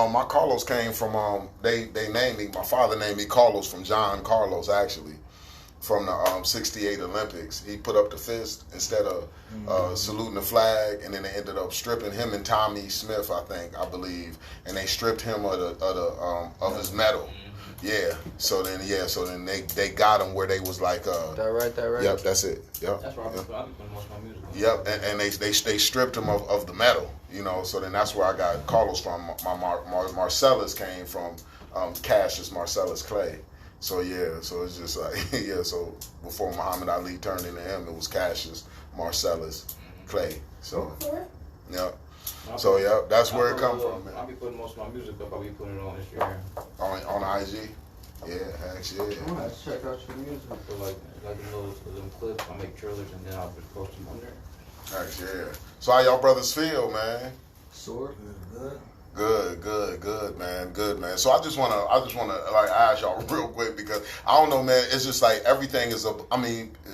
my Carlos came from they named me, my father named me Carlos from John Carlos, actually, from the '68 Olympics. He put up the fist instead of saluting the flag, and then they ended up stripping him and Tommy Smith, I believe, and they stripped him of his medal. Yeah. So then they got him where they was like that right. Yep, that's it. Yep. That's where I've been putting most of my music on. Yep, and they stripped him of the medal, so then that's where I got Carlos from. My Marcellus came from Cassius Marcellus Clay. So yeah, so it's just like so before Muhammad Ali turned into him, it was Cassius Marcellus Clay. So yeah. So yeah, that's where it come from, man. I'll be putting most of my music up. I'll be putting it on Instagram. On IG. Yeah, actually. I'm gonna check out your music. So like little clips, I make trailers and then I'll just post them on there. Actually, yeah. So how y'all brothers feel, man? Sword, good. Good, man. Good, man. So I just wanna like ask y'all real quick because I don't know, man. It's just like everything is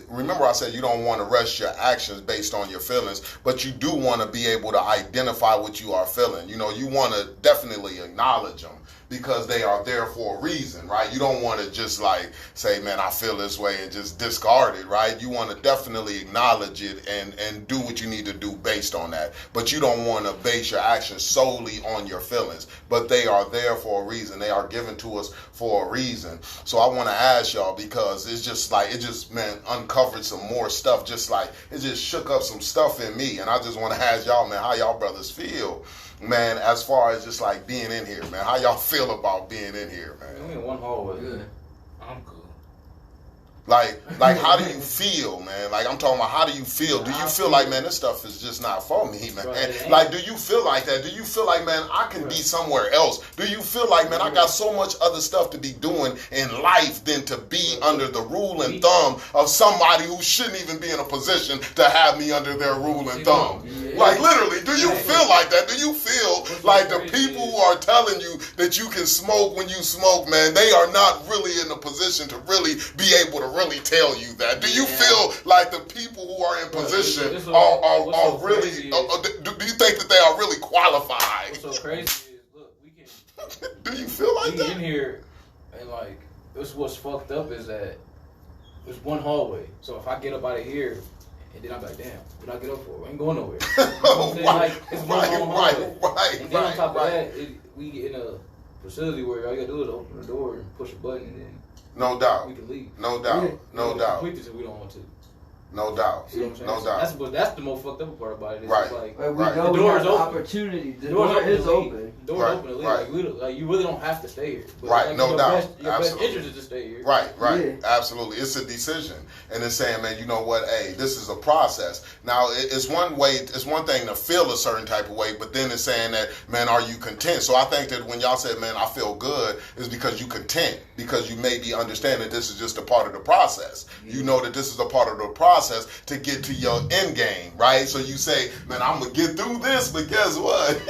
remember I said you don't want to rest your actions based on your feelings, but you do want to be able to identify what you are feeling. You want to definitely acknowledge them because they are there for a reason, right? You don't want to just like say, man, I feel this way and just discard it, right? You want to definitely acknowledge it and do what you need to do based on that. But you don't want to base your actions solely on your feelings. But they are there for a reason. They are given to us for a reason. So I want to ask y'all because it's just like, man, uncovered some more stuff. Just like, it just shook up some stuff in me. And I just want to ask y'all, man, how y'all brothers feel, man, as far as just like being in here, man. How y'all feel about being in here, man? I'm in one hallway. Good. I'm good. Like how do you feel, man? Like I'm talking about how do you feel? Do you feel like, man, this stuff is just not for me, man? Like, do you feel like that? Do you feel like, man, I can be somewhere else? Do you feel like, man, I got so much other stuff to be doing in life than to be under the rule and thumb of somebody who shouldn't even be in a position to have me under their rule and thumb? Like, literally, do you feel like that? Do you feel like the people who are telling you that you can smoke when you smoke, man, they are not really in a position to really be able to really tell you that? Do you feel like the people who are in position are really, do you think that they are really qualified? What's so crazy is, look, we can... Do you feel like that? We in here, and like, this what's fucked up is that there's one hallway. So if I get up out of here, and then I'm like, damn, what did I get up for? I ain't going nowhere. You know what I'm saying? Like, it's one hallway. Right. And then on top of that, we get in a facility where all you gotta do is open the door and push a button, and then no doubt. we can leave. No doubt. No doubt. Complete this if we don't want to. No doubt. See what I'm saying? No doubt. That's the most fucked up part about it. It's Right. Like, we know the door is open. Opportunity. The door is open. The door is open to leave. Like, you really don't have to stay here. But right. like, No doubt. Your best interest is to stay here. Right. Yeah. Absolutely. It's a decision. And it's saying, man, you know what? Hey, this is a process. Now, it's one thing to feel a certain type of way, but then it's saying that, man, are you content? So I think that when y'all said, man, I feel good, is because you content, because you maybe understand that this is just a part of the process. Yeah. You know that this is a part of the process to get to your end game, right? So you say, man, I'm going to get through this, but guess what?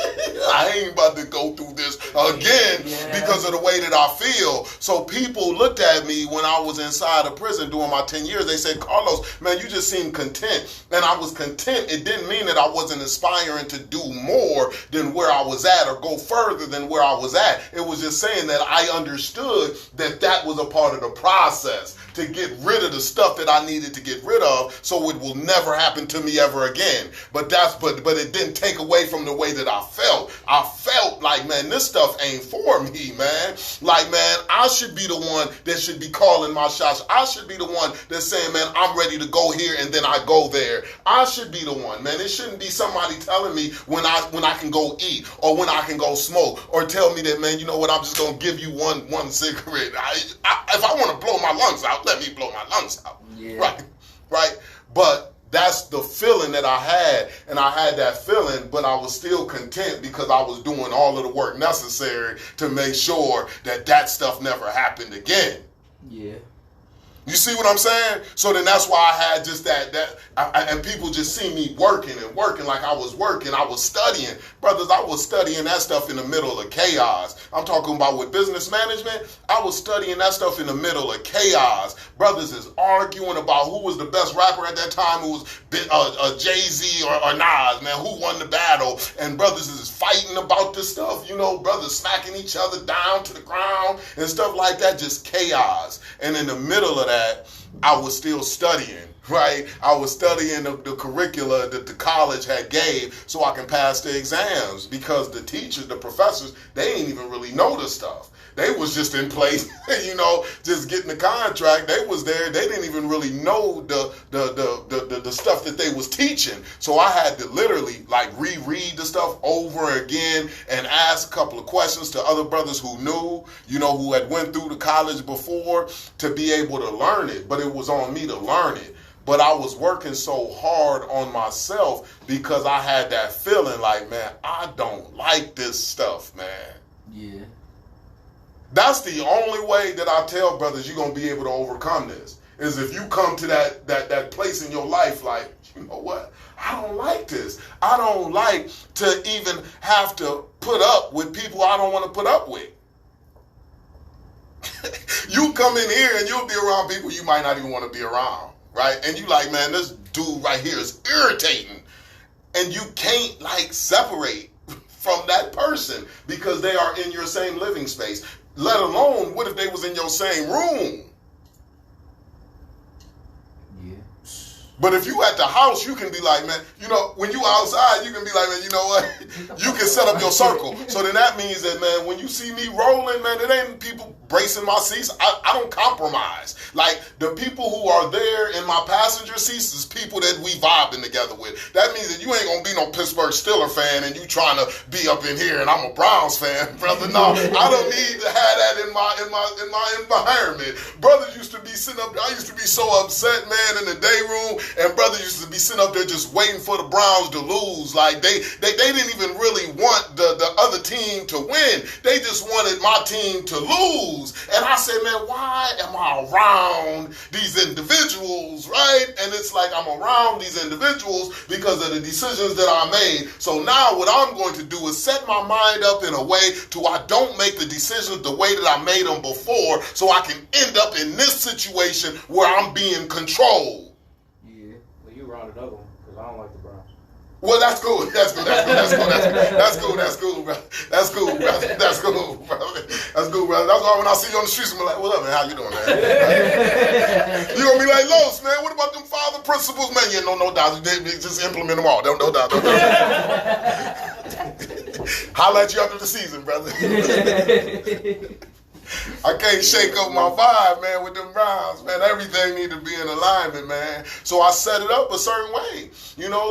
I ain't about to go through this again because of the way that I feel. So people looked at me when I was inside of prison doing my 10 years. They said, Carlos, man, you just seem content. And I was content. It didn't mean that I wasn't aspiring to do more than where I was at or go further than where I was at. It was just saying that I understood that that was a part of the process to get rid of the stuff that I needed to get rid of so it will never happen to me ever again. But it didn't take away from the way that I felt. I felt like, man, this stuff ain't for me, man. Like, man, I should be the one that should be calling my shots. I should be the one that's saying, man, I'm ready to go here and then I go there. I should be the one, man. It shouldn't be somebody telling me when I can go eat or when I can go smoke or tell me that, man, you know what, I'm just going to give you one cigarette. If I want to blow my lungs out, let me blow my lungs out. Yeah. Right. But that's the feeling that I had, and I had that feeling, but I was still content because I was doing all of the work necessary to make sure that that stuff never happened again. Yeah. You see what I'm saying? So then that's why I had just and people just see me working like I was working. I was studying. Brothers, I was studying that stuff in the middle of chaos. I'm talking about with business management. I was studying that stuff in the middle of chaos. Brothers is arguing about who was the best rapper at that time, who was Jay-Z or Nas, man, who won the battle. And brothers is fighting about this stuff, brothers smacking each other down to the ground and stuff like that, just chaos. And in the middle of that, I was still studying, right? I was studying the curricula that the college had gave so I can pass the exams, because the teachers, the professors, they ain't even really know the stuff. They was just in place, just getting the contract. They was there. They didn't even really know the stuff that they was teaching. So I had to literally reread the stuff over again and ask a couple of questions to other brothers who knew, who had went through the college before, to be able to learn it. But it was on me to learn it. But I was working so hard on myself because I had that feeling like, man, I don't like this stuff, man. Yeah. That's the only way that I tell brothers you're going to be able to overcome this, is if you come to that place in your life like, you know what, I don't like this. I don't like to even have to put up with people I don't want to put up with. You come in here and you'll be around people you might not even want to be around, right? And you like, man, this dude right here is irritating. And you can't separate from that person because they are in your same living space. Let alone, what if they was in your same room? Yeah. But if you at the house, you can be like, man, when you outside, you can be like, man, you know what? You can set up your circle. So then that means that, man, when you see me rolling, man, it ain't people bracing my seats. I don't compromise. Like, the people who are there in my passenger seats is people that we vibing together with. That means that you ain't gonna be no Pittsburgh Steelers fan and you trying to be up in here and I'm a Browns fan, brother. No, I don't need to have that in my environment. Brothers used to be sitting up there. I used to be so upset, man, in the day room, and brothers used to be sitting up there just waiting for the Browns to lose. Like, they didn't even really want the other team to win. They just wanted my team to lose. And I said, man, why am I around these individuals, right? And it's like I'm around these individuals because of the decisions that I made. So now what I'm going to do is set my mind up in a way to I don't make the decisions the way that I made them before, so I can end up in this situation where I'm being controlled. Yeah. Well, you rounded up them because I don't like the Browns. Well, that's cool. That's cool, brother. That's cool, brother. That's cool, brother. That's why when I see you on the streets, I'm like, what up, man? How you doing, man? You're going to be like, Los, man, what about them father principles, man? Yeah, no doubt. Just implement them all. No doubt. Holla at you after the season, brother. I can't shake up my vibe, man, with them Browns, man. Everything need to be in alignment, man. So I set it up a certain way,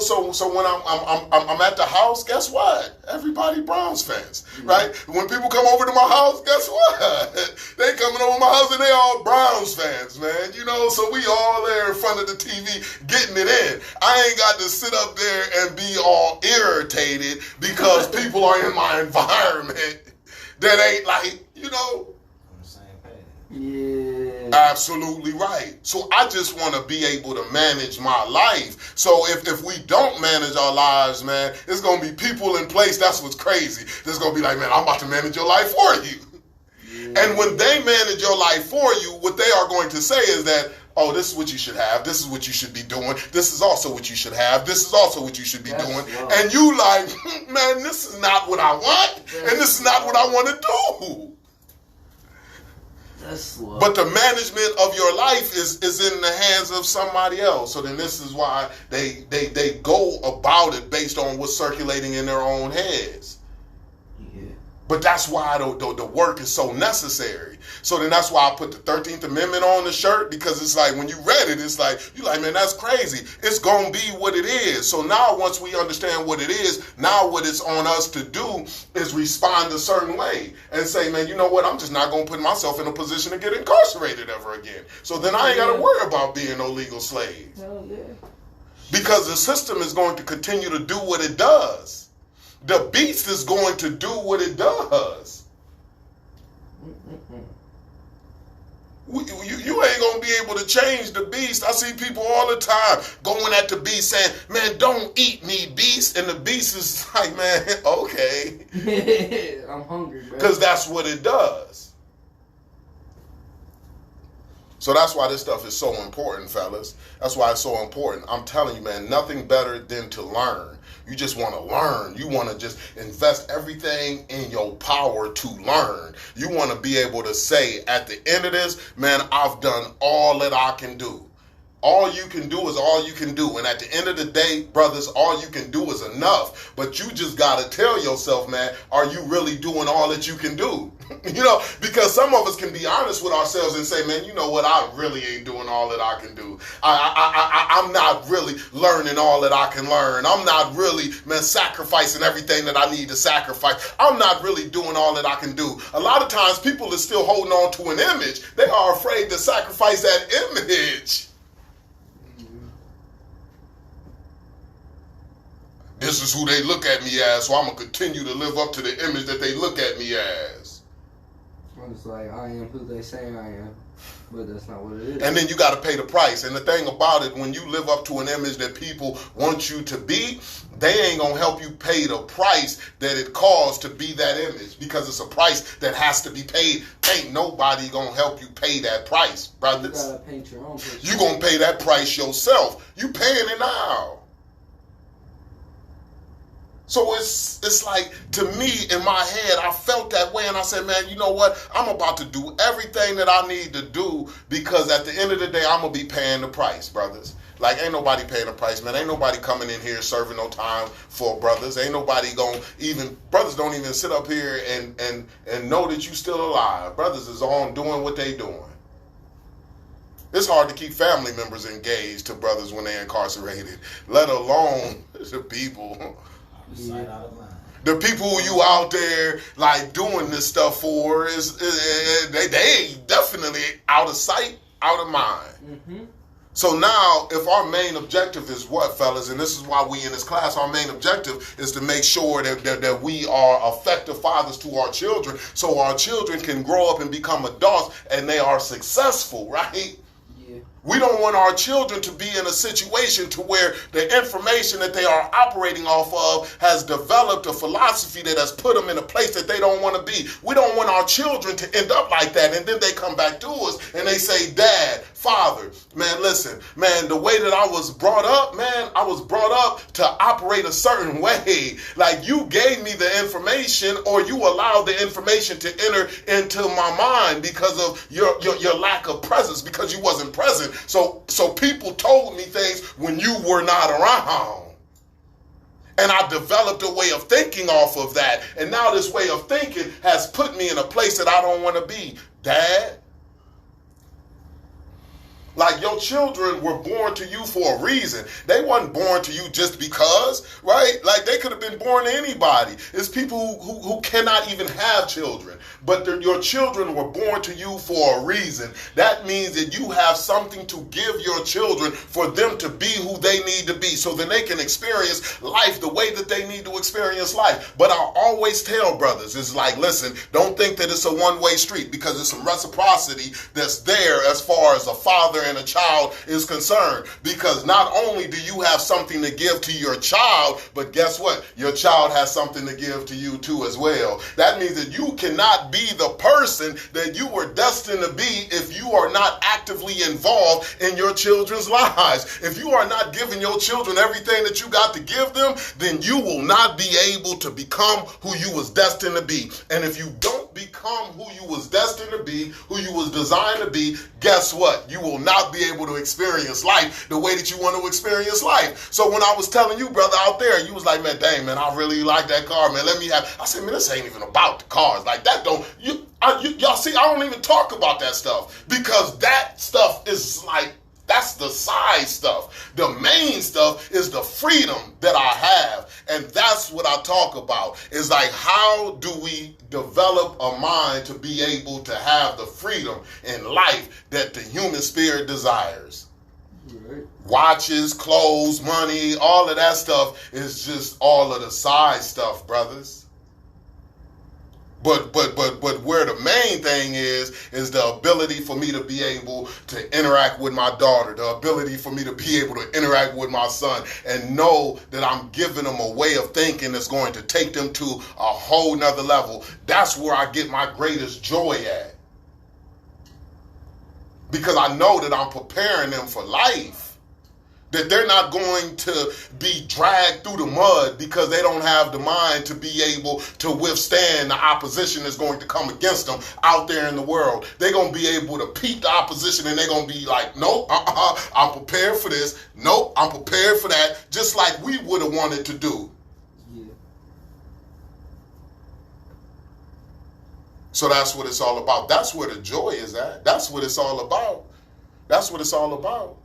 So when I'm at the house, guess what? Everybody Browns fans, right? When people come over to my house, guess what? They coming over to my house and they all Browns fans, man. So we all there in front of the TV getting it in. I ain't got to sit up there and be all irritated because people are in my environment that ain't Yeah. Absolutely right. So I just want to be able to manage my life. So if we don't manage our lives, man, it's going to be people in place. That's what's crazy. There's going to be like, man, I'm about to manage your life for you. Yeah. And when they manage your life for you, what they are going to say is that, oh, this is what you should have. This is what you should be doing. This is also what you should have. This is also what you should be doing. Love. And you like, man, this is not what I want. And this is not what I want to do. But the management of your life is in the hands of somebody else. So then this is why they go about it based on what's circulating in their own heads. Yeah. But that's why the work is so necessary. So then that's why I put the 13th Amendment on the shirt, because it's like when you read it, it's like, you're like, man, that's crazy. It's going to be what it is. So now once we understand what it is, now what it's on us to do is respond a certain way and say, man, you know what? I'm just not going to put myself in a position to get incarcerated ever again. So then I ain't got to worry about being no legal slave. Hell yeah. Because the system is going to continue to do what it does. The beast is going to do what it does. You ain't gonna be able to change the beast. I see people all the time going at the beast saying, man, don't eat me, beast. And the beast is like, man, okay. I'm hungry, bro. Because that's what it does. So that's why this stuff is so important, fellas. That's why it's so important. I'm telling you, man, nothing better than to learn. You just want to learn. You want to just invest everything in your power to learn. You want to be able to say at the end of this, man, I've done all that I can do. All you can do is all you can do. And at the end of the day, brothers, all you can do is enough. But you just got to tell yourself, man, are you really doing all that you can do? You know, because some of us can be honest with ourselves and say, man, you know what? I really ain't doing all that I can do. I'm not really learning all that I can learn. I'm not really, man, sacrificing everything that I need to sacrifice. I'm not really doing all that I can do. A lot of times people are still holding on to an image. They are afraid to sacrifice that image. This is who they look at me as, so I'm going to continue to live up to the image that they look at me as. I'm just like, I am who they say I am, but that's not what it is. And then you got to pay the price. And the thing about it, when you live up to an image that people want you to be, they ain't going to help you pay the price that it costs to be that image, because it's a price that has to be paid. Ain't nobody going to help you pay that price, brothers. You got to paint your own picture. You going to pay that price yourself. You paying it now. So it's like, to me, in my head, I felt that way, and I said, man, you know what? I'm about to do everything that I need to do, because at the end of the day, I'm going to be paying the price, brothers. Like, ain't nobody paying the price, man. Ain't nobody coming in here serving no time for brothers. Ain't nobody brothers don't even sit up here and know that you still alive. Brothers is on doing what they doing. It's hard to keep family members engaged to brothers when they're incarcerated, let alone the people. Yeah. The people who you out there like doing this stuff for they definitely out of sight, out of mind. Mm-hmm. So now, if our main objective is what, fellas, and this is why we in this class, our main objective is to make sure that we are effective fathers to our children, so our children can grow up and become adults and they are successful, right? We don't want our children to be in a situation to where the information that they are operating off of has developed a philosophy that has put them in a place that they don't want to be. We don't want our children to end up like that, and then they come back to us and they say, Dad, Father, man, listen, man, the way that I was brought up, man, I was brought up to operate a certain way. Like, you gave me the information, or you allowed the information to enter into my mind because of your lack of presence, because you wasn't present. So people told me things when you were not around. And I developed a way of thinking off of that. And now this way of thinking has put me in a place that I don't want to be. Dad? Like, your children were born to you for a reason. They wasn't born to you just because, right? Like, they could have been born to anybody. It's people who cannot even have children. But your children were born to you for a reason. That means that you have something to give your children for them to be who they need to be, so then they can experience life the way that they need to experience life. But I always tell brothers, it's like, listen, don't think that it's a one-way street, because there's some reciprocity that's there as far as a father and a child is concerned. Because not only do you have something to give to your child, but guess what? Your child has something to give to you too as well. That means that you cannot be the person that you were destined to be if you are not actively involved in your children's lives. If you are not giving your children everything that you got to give them, then you will not be able to become who you was destined to be. And if you don't become who you was destined to be, who you was designed to be, guess what? You will not be able to experience life the way that you want to experience life. So when I was telling you, brother, out there, you was like, man, dang, man, I really like that car, man. Let me have. I said, man, this ain't even about the cars. Like, that don't. Y'all see, I don't even talk about that stuff, because that stuff is like, that's the side stuff. The main stuff is the freedom that I have. And that's what I talk about. Is like, how do we develop a mind to be able to have the freedom in life that the human spirit desires? Right. Watches, clothes, money, all of that stuff is just all of the side stuff, brothers. But where the main thing is the ability for me to be able to interact with my daughter, the ability for me to be able to interact with my son and know that I'm giving them a way of thinking that's going to take them to a whole nother level. That's where I get my greatest joy at. Because I know that I'm preparing them for life. That they're not going to be dragged through the mud because they don't have the mind to be able to withstand the opposition that's going to come against them out there in the world. They're going to be able to peep the opposition and they're going to be like, nope, I'm prepared for this. Nope, I'm prepared for that. Just like we would have wanted to do. Yeah. So that's what it's all about. That's where the joy is at. That's what it's all about. That's what it's all about.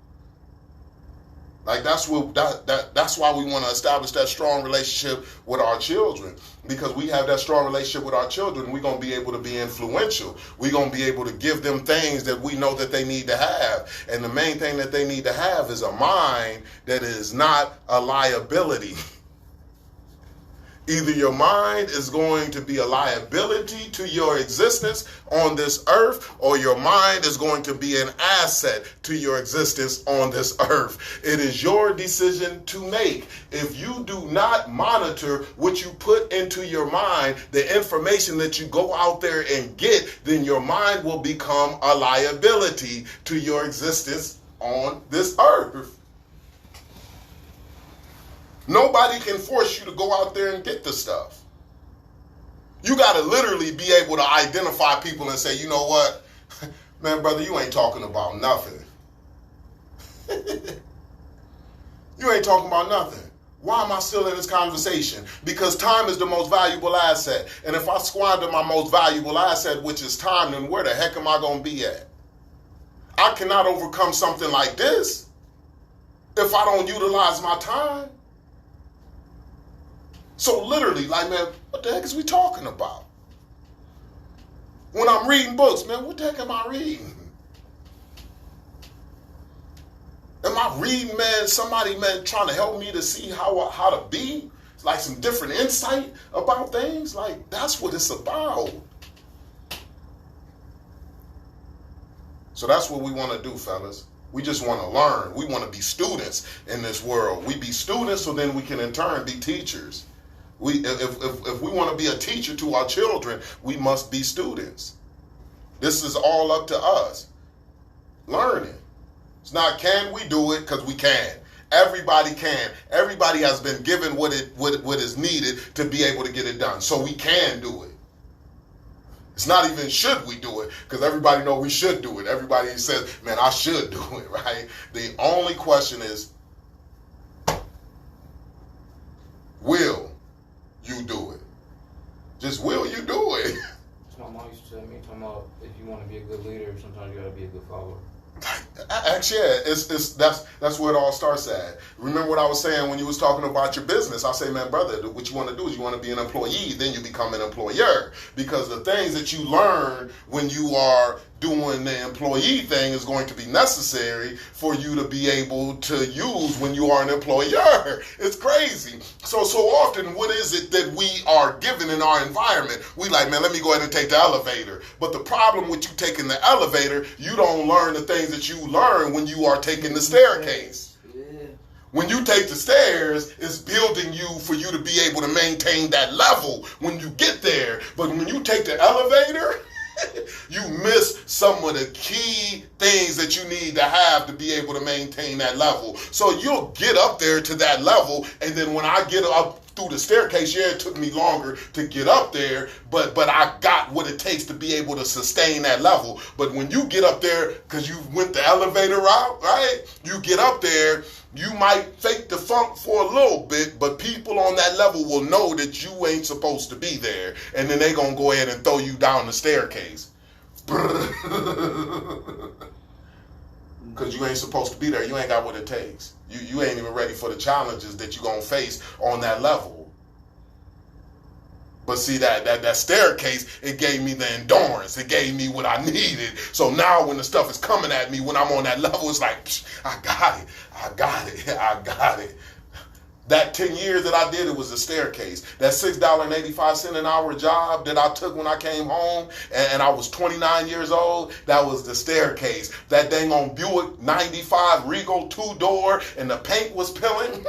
Like that's why we want to establish that strong relationship with our children. Because we have that strong relationship with our children, we're going to be able to be influential. We're going to be able to give them things that we know that they need to have. And the main thing that they need to have is a mind that is not a liability. Either your mind is going to be a liability to your existence on this earth, or your mind is going to be an asset to your existence on this earth. It is your decision to make. If you do not monitor what you put into your mind, the information that you go out there and get, then your mind will become a liability to your existence on this earth. Nobody can force you to go out there and get the stuff. You got to literally be able to identify people and say, you know what? Man, brother, you ain't talking about nothing. You ain't talking about nothing. Why am I still in this conversation? Because time is the most valuable asset. And if I squander my most valuable asset, which is time, then where the heck am I going to be at? I cannot overcome something like this if I don't utilize my time. So literally, like, man, what the heck is we talking about? When I'm reading books, man, what the heck am I reading? Am I reading, man, somebody, man, trying to help me to see how to be? Like some different insight about things? Like, that's what it's about. So that's what we want to do, fellas. We just want to learn. We want to be students in this world. We be students so then we can in turn be teachers. If we want to be a teacher to our children, we must be students. This is all up to us. Learning. It's not can we do it, because we can. Everybody can. Everybody has been given what is needed to be able to get it done. So we can do it. It's not even should we do it, because everybody knows we should do it. Everybody says, man, I should do it, right? The only question is, will you do it? Just will you do it? My mom used to tell me, talking about if you want to be a good leader, sometimes you got to be a good follower. Actually, yeah, that's where it all starts at. Remember what I was saying when you was talking about your business? I say, man, brother, what you want to do is you want to be an employee, then you become an employer. Because the things that you learn when you are doing the employee thing is going to be necessary for you to be able to use when you are an employer. It's crazy. So often, what is it that we are given in our environment? We like, man, let me go ahead and take the elevator. But the problem with you taking the elevator, you don't learn the things that you learn when you are taking the staircase. Yeah. When you take the stairs, it's building you for you to be able to maintain that level when you get there. But when you take the elevator, you miss some of the key things that you need to have to be able to maintain that level. So you'll get up there to that level, and then when I get up through the staircase, yeah, it took me longer to get up there, but I got what it takes to be able to sustain that level. But when you get up there, because you went the elevator route, right? You get up there, you might fake the funk for a little bit, but people on that level will know that you ain't supposed to be there, and then they gonna go ahead and throw you down the staircase. Because you ain't supposed to be there. You ain't got what it takes. You ain't even ready for the challenges that you're going to face on that level. But see, that staircase, it gave me the endurance. It gave me what I needed. So now when the stuff is coming at me, when I'm on that level, it's like, I got it. That 10 years that I did, it was a staircase. That $6.85 an hour job that I took when I came home and I was 29 years old, that was the staircase. That dang on Buick 95 Regal 2-door and the paint was peeling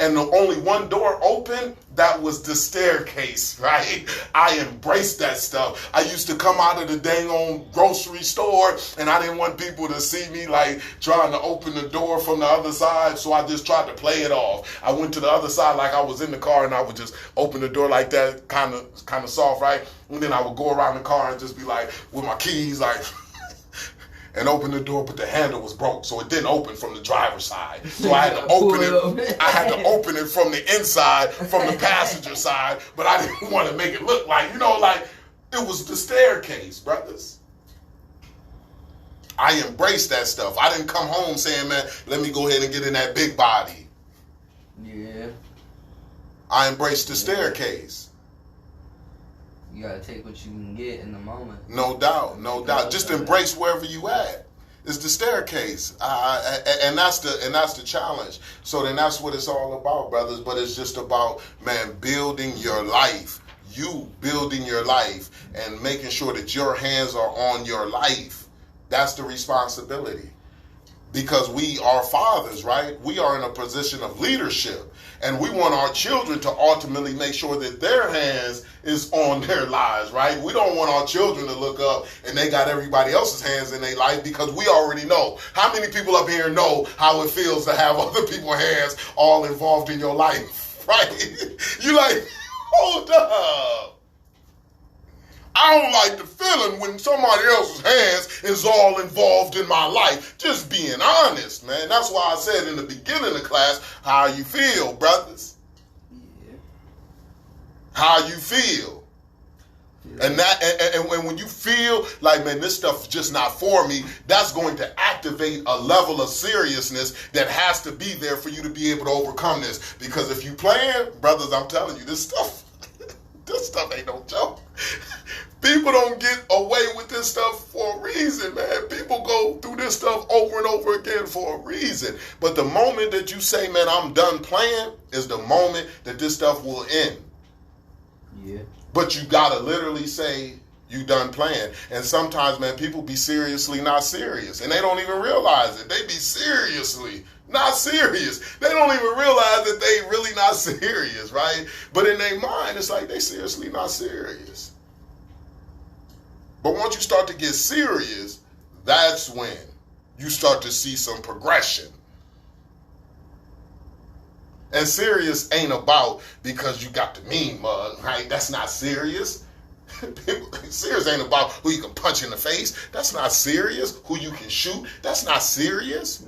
and the only one door open, that was the staircase, right? I embraced that stuff. I used to come out of the dang on grocery store and I didn't want people to see me like trying to open the door from the other side, so I just tried to play it off. I went to the other side like I was in the car and I would just open the door like that, kind of soft, right? And then I would go around the car and just be like, with my keys, like, and open the door, but the handle was broke, so it didn't open from the driver's side. So I had to open it. I had to open it from the inside, from the passenger side, but I didn't want to make it look like, like it was the staircase, brothers. I embraced that stuff. I didn't come home saying, man, let me go ahead and get in that big body. Yeah. I embraced the staircase. You gotta take what you can get in the moment. No doubt, no doubt. Just embrace wherever you at. It's the staircase, and that's the challenge. So then that's what it's all about, brothers. But it's just about, man, building your life. You building your life and making sure that your hands are on your life. That's the responsibility. Because we are fathers, right? We are in a position of leadership. And we want our children to ultimately make sure that their hands is on their lives, right? We don't want our children to look up and they got everybody else's hands in their life, because we already know. How many people up here know how it feels to have other people's hands all involved in your life, right? You like, hold up. I don't like the feeling when somebody else's hands is all involved in my life. Just being honest, man. That's why I said in the beginning of class, how you feel, brothers? Yeah. How you feel? Yeah. And when you feel like, man, this stuff is just not for me, that's going to activate a level of seriousness that has to be there for you to be able to overcome this. Because if you playing, brothers, I'm telling you, this stuff ain't no joke. People don't get away with this stuff for a reason, man. People go through this stuff over and over again for a reason. But the moment that you say, man, I'm done playing, is the moment that this stuff will end. Yeah. But you gotta literally say, you done playing. And sometimes, man, people be seriously not serious. And they don't even realize it. They be seriously not serious. They don't even realize that they really not serious, right? But in their mind, it's like they seriously not serious. But once you start to get serious, that's when you start to see some progression. And serious ain't about because you got the mean mug, right? That's not serious. Serious ain't about who you can punch in the face. That's not serious. Who you can shoot. That's not serious.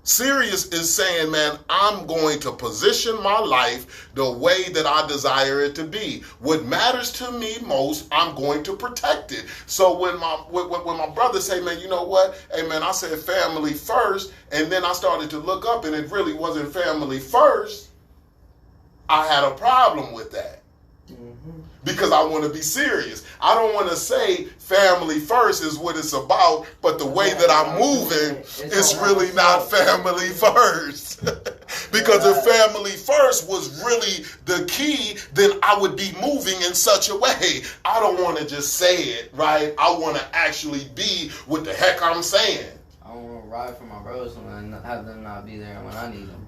Serious is saying, man, I'm going to position my life the way that I desire it to be. What matters to me most, I'm going to protect it. So when my brother say, man, you know what? Hey, man, I said family first, and then I started to look up, and it really wasn't family first. I had a problem with that. Because I want to be serious. I don't want to say family first is what it's about, but the way that I'm moving is really not family first. Because if family first was really the key, then I would be moving in such a way. I don't want to just say it, right? I want to actually be what the heck I'm saying. I don't want to ride for my bros and have them not be there when I need them.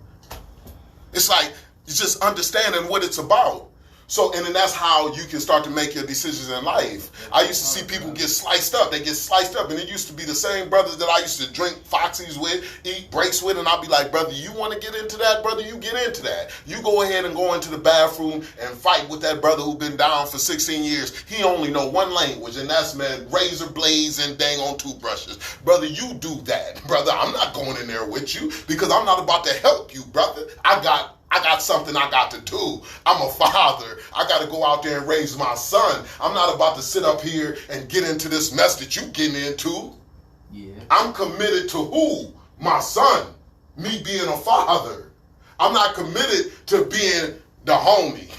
It's like just understanding what it's about. So, and then that's how you can start to make your decisions in life. I used to see people get sliced up. They get sliced up. And it used to be the same brothers that I used to drink Foxies with, eat breaks with. And I'd be like, brother, you want to get into that? Brother, you get into that. You go ahead and go into the bathroom and fight with that brother who's been down for 16 years. He only know one language, and that's, man, razor blades and dang on toothbrushes. Brother, you do that. Brother, I'm not going in there with you because I'm not about to help you, brother. I got something I got to do. I'm a father. I got to go out there and raise my son. I'm not about to sit up here and get into this mess that you getting into. Yeah. I'm committed to who? My son. Me being a father. I'm not committed to being the homie.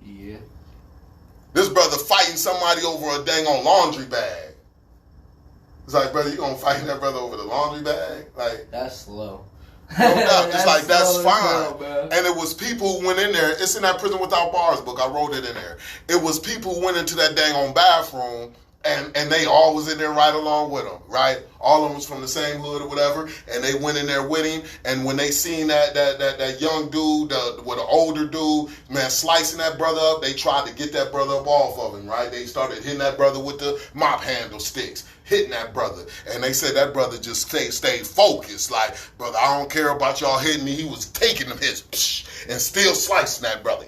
Yeah. This brother fighting somebody over a dang on laundry bag. It's like, brother, you gonna fight that brother over the laundry bag? Like, that's slow. No doubt. It's like, that's so fine. bro. And it was people who went in there. It's in that Prison Without Bars book. I wrote it in there. It was people who went into that dang on bathroom, and they all was in there right along with him, right? All of them was from the same hood or whatever, and they went in there with him. And when they seen that young dude, with an older dude, man, slicing that brother up, they tried to get that brother up off of him, right? They started hitting that brother with the mop handle sticks, hitting that brother. And they said that brother just stayed focused. Like, brother, I don't care about y'all hitting me. He was taking them hits and still slicing that brother.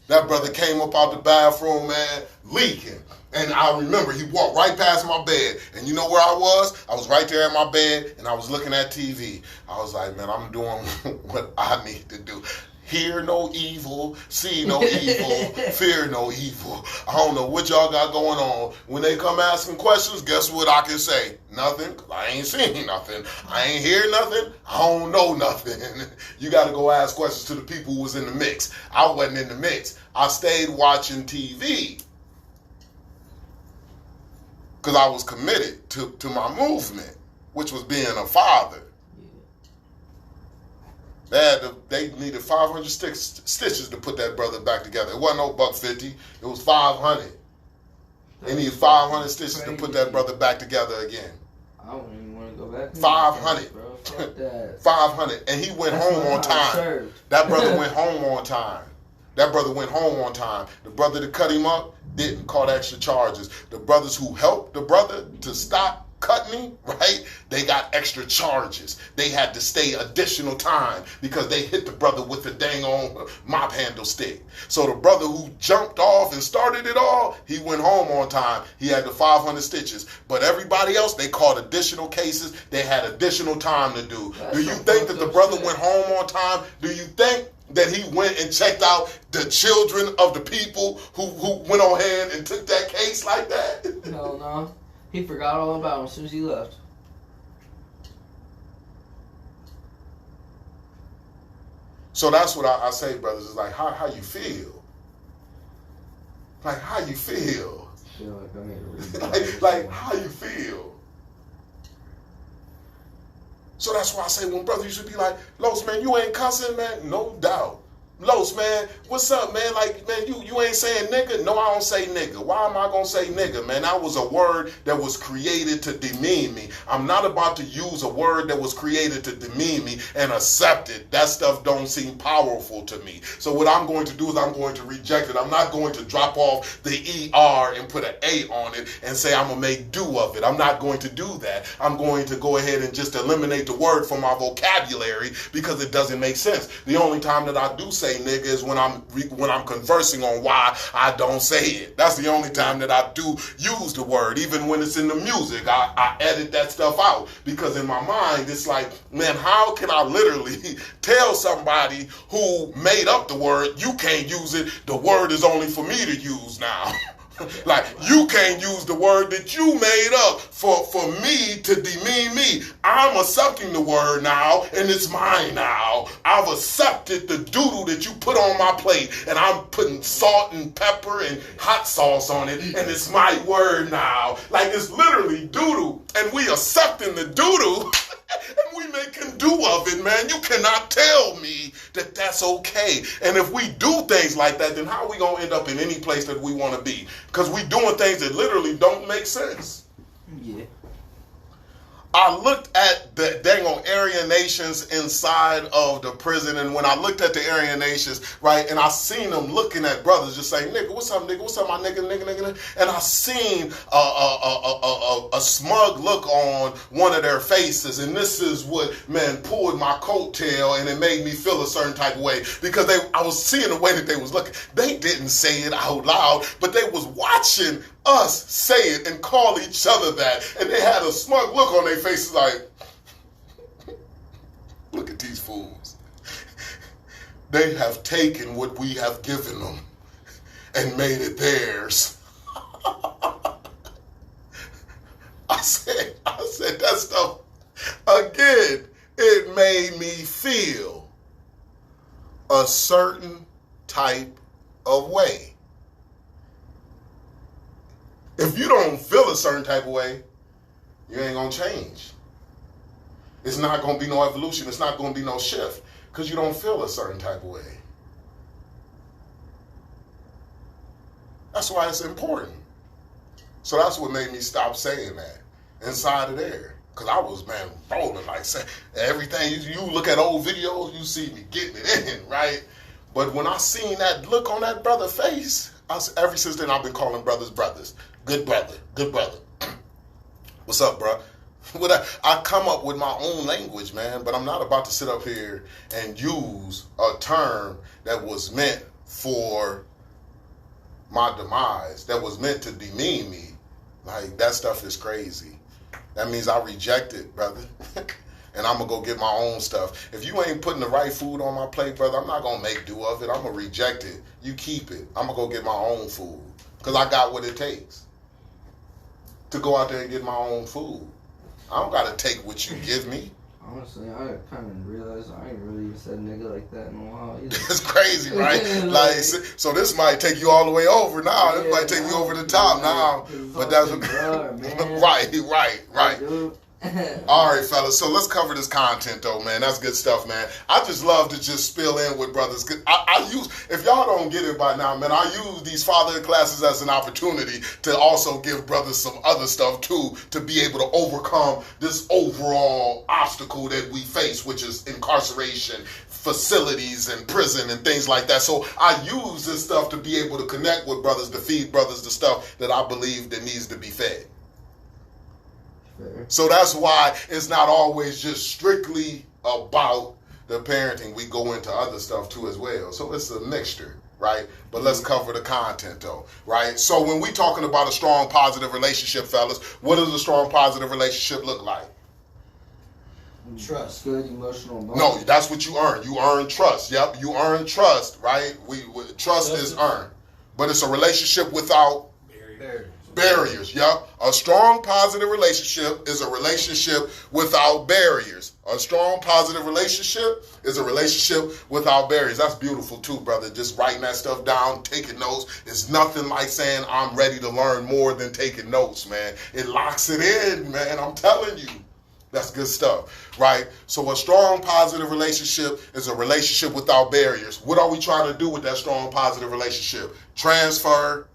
That brother came up out the bathroom, man, leaking. And I remember he walked right past my bed. And you know where I was? I was right there at my bed, and I was looking at TV. I was like, man, I'm doing what I need to do. Hear no evil, see no evil, fear no evil. I don't know what y'all got going on. When they come asking questions, guess what I can say? Nothing, 'cause I ain't seen nothing. I ain't hear nothing. I don't know nothing. You got to go ask questions to the people who was in the mix. I wasn't in the mix. I stayed watching TV because I was committed to my movement, which was being a father. They needed 500 stitches to put that brother back together. It wasn't no $150. It was 500. They needed 500 stitches to put that brother back together again. I don't even want to go back. 500. Bro. Fuck that. 500. And he went home on time. That brother went home on time. That brother went home on time. The brother that cut him up didn't call extra charges. The brothers who helped the brother to stop cutting him, right? They got extra charges. They had to stay additional time because they hit the brother with the dang on mop handle stick. So the brother who jumped off and started it all, he went home on time. He had the 500 stitches. But everybody else, they called additional cases. They had additional time to do. Do you think that the brother went home on time? Do you think that he went and checked out the children of the people who went on ahead and took that case like that? Hell no. He forgot all about him as soon as he left. So that's what I say, brothers. Is like, how you feel? Like, how you feel? I feel like I need to read like how you feel? So that's why I say when brothers used to be like, Los, man, you ain't cussing, man. No doubt. Los, man, what's up, man? Like, man, you ain't saying nigga? No, I don't say nigga. Why am I going to say nigga, man? That was a word that was created to demean me. I'm not about to use a word that was created to demean me and accept it. That stuff don't seem powerful to me. So what I'm going to do is I'm going to reject it. I'm not going to drop off the ER and put an A on it and say I'm going to make do of it. I'm not going to do that. I'm going to go ahead and just eliminate the word from my vocabulary because it doesn't make sense. The only time that I do say nigga is when I'm conversing on why I don't say it. That's the only time that I do use the word. Even when it's in the music, I edit that stuff out because in my mind it's like, man, how can I literally tell somebody who made up the word, you can't use it, the word is only for me to use now. Like, you can't use the word that you made up for me to demean me. I'm accepting the word now, and it's mine now. I've accepted the doodle that you put on my plate, and I'm putting salt and pepper and hot sauce on it, and it's my word now. Like, it's literally doodle, and we accepting the doodle. And we making do of it, man. You cannot tell me that that's okay. And if we do things like that, then how are we going to end up in any place that we want to be? Because we doing things that literally don't make sense. Yeah. I looked at the dang on Aryan nations inside of the prison, and when I looked at the Aryan nations, right, and I seen them looking at brothers just saying, nigga, what's up, nigga? What's up, my nigga, nigga? And I seen a smug look on one of their faces, and this is what, man, pulled my coattail, and it made me feel a certain type of way, because I was seeing the way that they was looking. They didn't say it out loud, but they was watching us say it and call each other that, and they had a smug look on their faces like, look at these fools. They have taken what we have given them and made it theirs. I said that stuff again. It made me feel a certain type of way. If you don't feel a certain type of way, you ain't gonna change. It's not going to be no evolution. It's not going to be no shift because you don't feel a certain type of way. That's why it's important. So that's what made me stop saying that inside of there. Because I was, man, rolling like everything. You look at old videos, you see me getting it in, right? But when I seen that look on that brother's face, ever since then I've been calling brothers brothers. Good brother, good brother. What's up, bro? I come up with my own language, man, but I'm not about to sit up here and use a term that was meant for my demise, that was meant to demean me. Like, that stuff is crazy. That means I reject it, brother. And I'm going to go get my own stuff. If you ain't putting the right food on my plate, brother, I'm not going to make do of it. I'm going to reject it. You keep it. I'm going to go get my own food because I got what it takes to go out there and get my own food. I don't got to take what you give me. Honestly, I kind of realized I ain't really even said nigga like that in a while either. It's crazy, right? Like, so this might take you all the way over now. This might take you over the top now. But that's right. All right, fellas. So let's cover this content, though, man. That's good stuff, man. I just love to just spill in with brothers. I use, if y'all don't get it by now, man, I use these fatherhood classes as an opportunity to also give brothers some other stuff, too, to be able to overcome this overall obstacle that we face, which is incarceration, facilities, and prison, and things like that. So I use this stuff to be able to connect with brothers, to feed brothers the stuff that I believe that needs to be fed. So that's why it's not always just strictly about the parenting. We go into other stuff too as well. So it's a mixture, right? But let's cover the content though, right? So when we talking about a strong positive relationship, fellas, what does a strong positive relationship look like? Trust. Good emotional bond. No, that's what you earn. You earn trust. Yep, you earn trust, right? Trust is earned. But it's a relationship without barriers. Yep. A strong positive relationship is a relationship without barriers. A strong positive relationship is a relationship without barriers. That's beautiful too, brother. Just writing that stuff down, taking notes. It's nothing like saying I'm ready to learn more than taking notes, man. It locks it in, man. I'm telling you. That's good stuff, right? So a strong positive relationship is a relationship without barriers. What are we trying to do with that strong positive relationship? Transfer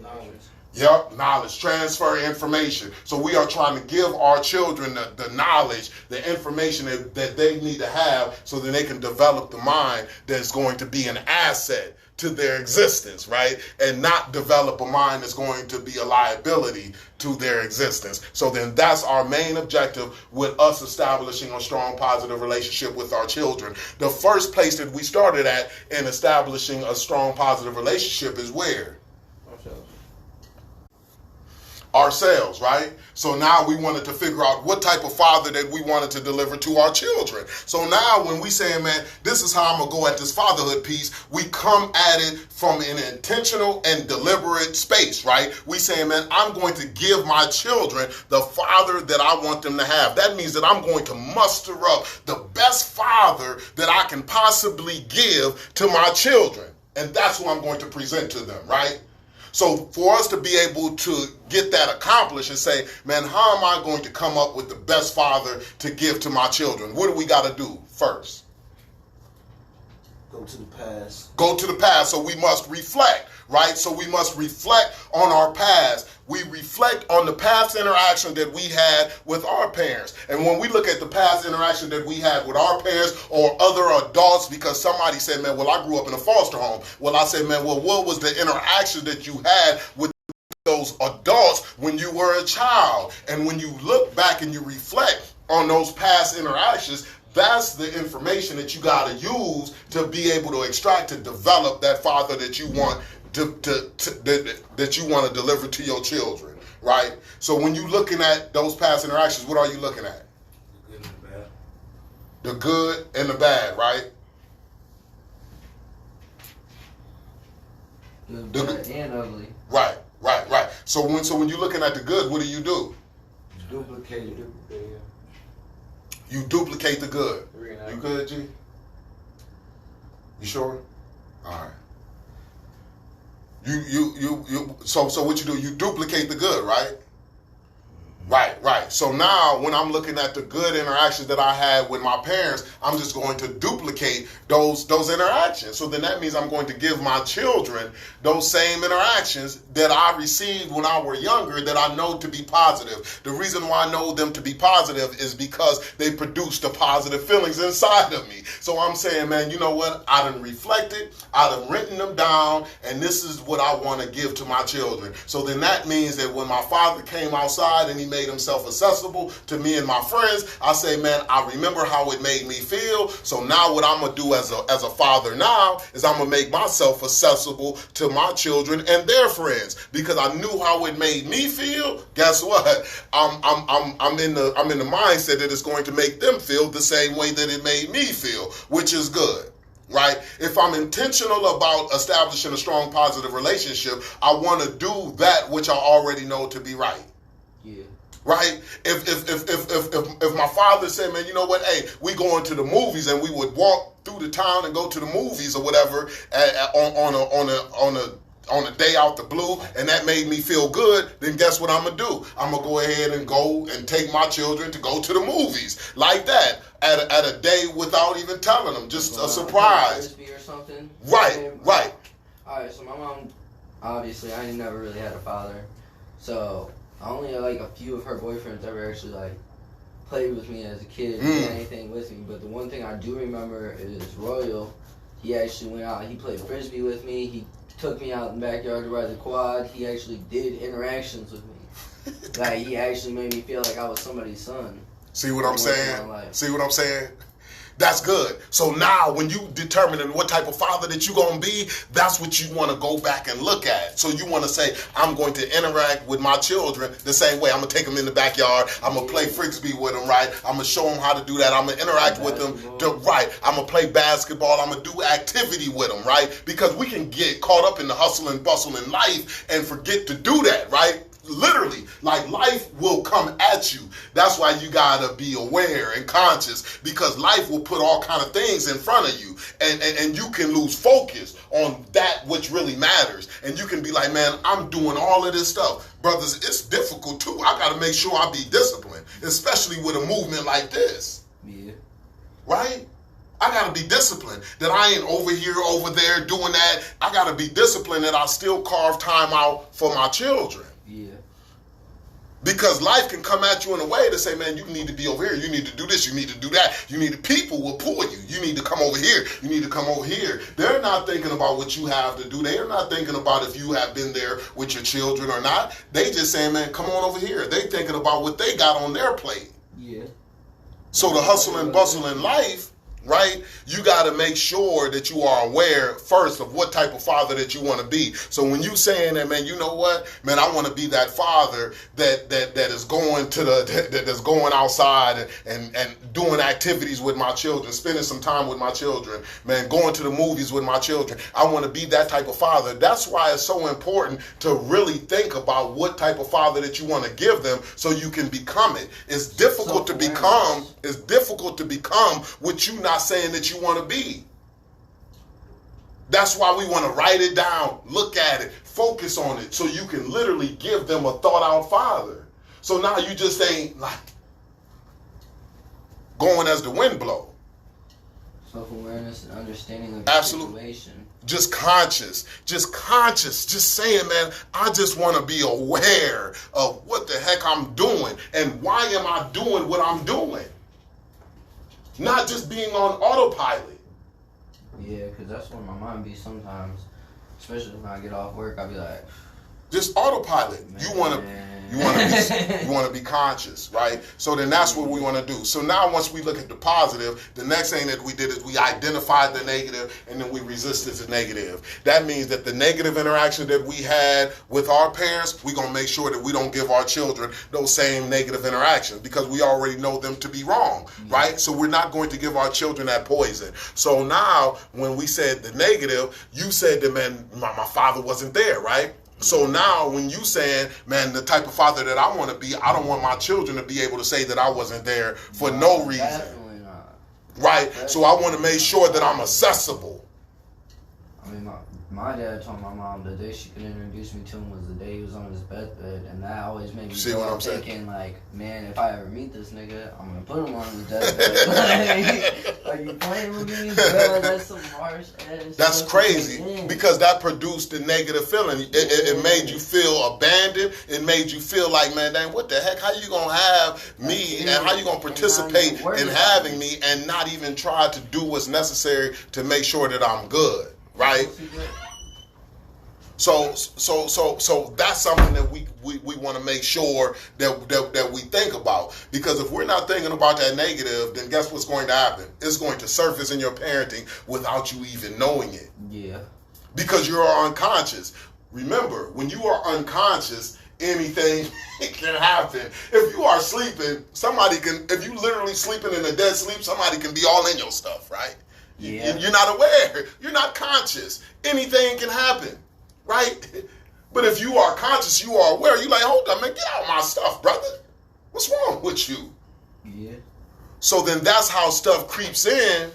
knowledge. Yep, knowledge, transfer information. So we are trying to give our children the knowledge, the information that they need to have so that they can develop the mind that's going to be an asset to their existence, right? And not develop a mind that's going to be a liability to their existence. So then that's our main objective with us establishing a strong positive relationship with our children. The first place that we started at in establishing a strong positive relationship is where? Ourselves, right? So now we wanted to figure out what type of father that we wanted to deliver to our children. So now when we say, man, this is how I'm going to go at this fatherhood piece, we come at it from an intentional and deliberate space, right? We say, man, I'm going to give my children the father that I want them to have. That means that I'm going to muster up the best father that I can possibly give to my children. And that's what I'm going to present to them, right? So for us to be able to get that accomplished and say, man, how am I going to come up with the best father to give to my children? What do we got to do first? Go to the past. Go to the past. So we must reflect, right? So we must reflect on our past. We reflect on the past interaction that we had with our parents. And when we look at the past interaction that we had with our parents or other adults, because somebody said, man, well, I grew up in a foster home. Well, I said, man, well, what was the interaction that you had with those adults when you were a child? And when you look back and you reflect on those past interactions, that's the information that you got to use to be able to extract, to develop that father that you want that you want to deliver to your children, right? So when you're looking at those past interactions, what are you looking at? The good and the bad. The good and the bad, right? Good, bad, and ugly. Right. So when you're looking at the good, what do? Duplicate it. You duplicate the good. You good, G? You sure? All right. So what you do? You duplicate the good, right? Right. So now when I'm looking at the good interactions that I had with my parents, I'm just going to duplicate those interactions. So then that means I'm going to give my children those same interactions that I received when I were younger that I know to be positive. The reason why I know them to be positive is because they produce the positive feelings inside of me. So I'm saying, man, you know what? I done reflected, I done written them down, and this is what I want to give to my children. So then that means that when my father came outside and he made himself accessible to me and my friends, I say, man, I remember how it made me feel. So now what I'm gonna do as a father now is I'm gonna make myself accessible to my children and their friends because I knew how it made me feel. Guess what? I'm in the mindset that it's going to make them feel the same way that it made me feel, which is good. Right? If I'm intentional about establishing a strong positive relationship, I want to do that which I already know to be right. Yeah. Right? If my father said, man, you know what? Hey, we going to the movies, and we would walk through the town and go to the movies or whatever on a day out the blue, and that made me feel good, then guess what I'm gonna do? I'm gonna go ahead and go and take my children to go to the movies like that at a day without even telling them, just a surprise. Or something. Right. Alright, so my mom, obviously, I never really had a father, so I only like a few of her boyfriends ever actually like played with me as a kid, did anything with me. But the one thing I do remember is Royal. He actually went out. He played frisbee with me. He took me out in the backyard to ride the quad. He actually did interactions with me. Like he actually made me feel like I was somebody's son. See what I'm saying? That's good. So now when you determine what type of father that you're going to be, that's what you want to go back and look at. So you want to say, I'm going to interact with my children the same way. I'm going to take them in the backyard. I'm going to play frisbee with them, right? I'm going to show them how to do that. I'm going to interact with them, right? I'm going to play basketball. I'm going to do activity with them, right? Because we can get caught up in the hustle and bustle in life and forget to do that, right? Literally, like life will come at you. That's why you gotta be aware and conscious, because life will put all kind of things in front of you, and you can lose focus on that which really matters. And you can be like, man, I'm doing all of this stuff. Brothers, it's difficult too. I gotta make sure I be disciplined, especially with a movement like this. Yeah. Right? I gotta be disciplined that I ain't over here, over there doing that. I gotta be disciplined that I still carve time out for my children. Yeah. Because life can come at you in a way to say, man, you need to be over here. You need to do this. You need to do that. People will pull you. You need to come over here. You need to come over here. They're not thinking about what you have to do. They're not thinking about if you have been there with your children or not. They just saying, man, come on over here. They thinking about what they got on their plate. Yeah. So the hustle and bustle in life, right? You got to make sure that you are aware first of what type of father that you want to be. So when you saying that, man, you know what, man, I want to be that father that is going to that is going outside and doing activities with my children, spending some time with my children, man, going to the movies with my children. I want to be that type of father. That's why it's so important to really think about what type of father that you want to give them so you can become it. It's difficult to become. It's difficult to become what you not saying that you want to be. That's why we want to write it down, look at it, focus on it, so you can literally give them a thought out father. So now you just ain't like going as the wind blow. Self-awareness and understanding of the situation. Just conscious, just saying, man, I just want to be aware of what the heck I'm doing and why am I doing what I'm doing. Not just being on autopilot. Yeah, because that's where my mind be sometimes. Especially when I get off work, I'll be like... Just autopilot. Man. You want to be conscious, right? So then that's what we want to do. So now once we look at the positive, the next thing that we did is we identified the negative and then we resisted the negative. That means that the negative interaction that we had with our parents, we're going to make sure that we don't give our children those same negative interactions because we already know them to be wrong, right? So we're not going to give our children that poison. So now when we said the negative, you said that, man, my father wasn't there, right? So now when you saying, man, the type of father that I want to be, I don't want my children to be able to say that I wasn't there for no reason. Definitely not. Right? So I want to make sure that I'm accessible. I mean, My dad told my mom the day she could introduce me to him was the day he was on his deathbed, and that always made me See go what I'm up saying? thinking, like, man, if I ever meet this nigga, I'm gonna put him on his deathbed. Like, are you playing with me? Bro, that's some harsh ass. That's stuff to crazy take in. because that produced a negative feeling. It made you feel abandoned. It made you feel like, man, dang, what the heck? How you gonna have me and how you gonna participate in having me and not even try to do what's necessary to make sure that I'm good, right? So that's something that we want to make sure that we think about, because if we're not thinking about that negative, then guess what's going to happen? It's going to surface in your parenting without you even knowing it. Yeah. Because you're unconscious. Remember, when you are unconscious, anything can happen. If you are sleeping, if you literally sleeping in a dead sleep, somebody can be all in your stuff, right? Yeah. You're not aware. You're not conscious. Anything can happen. Right? But if you are conscious, you are aware, you're like, hold on, man, get out my stuff, brother. What's wrong with you? Yeah. So then that's how stuff creeps in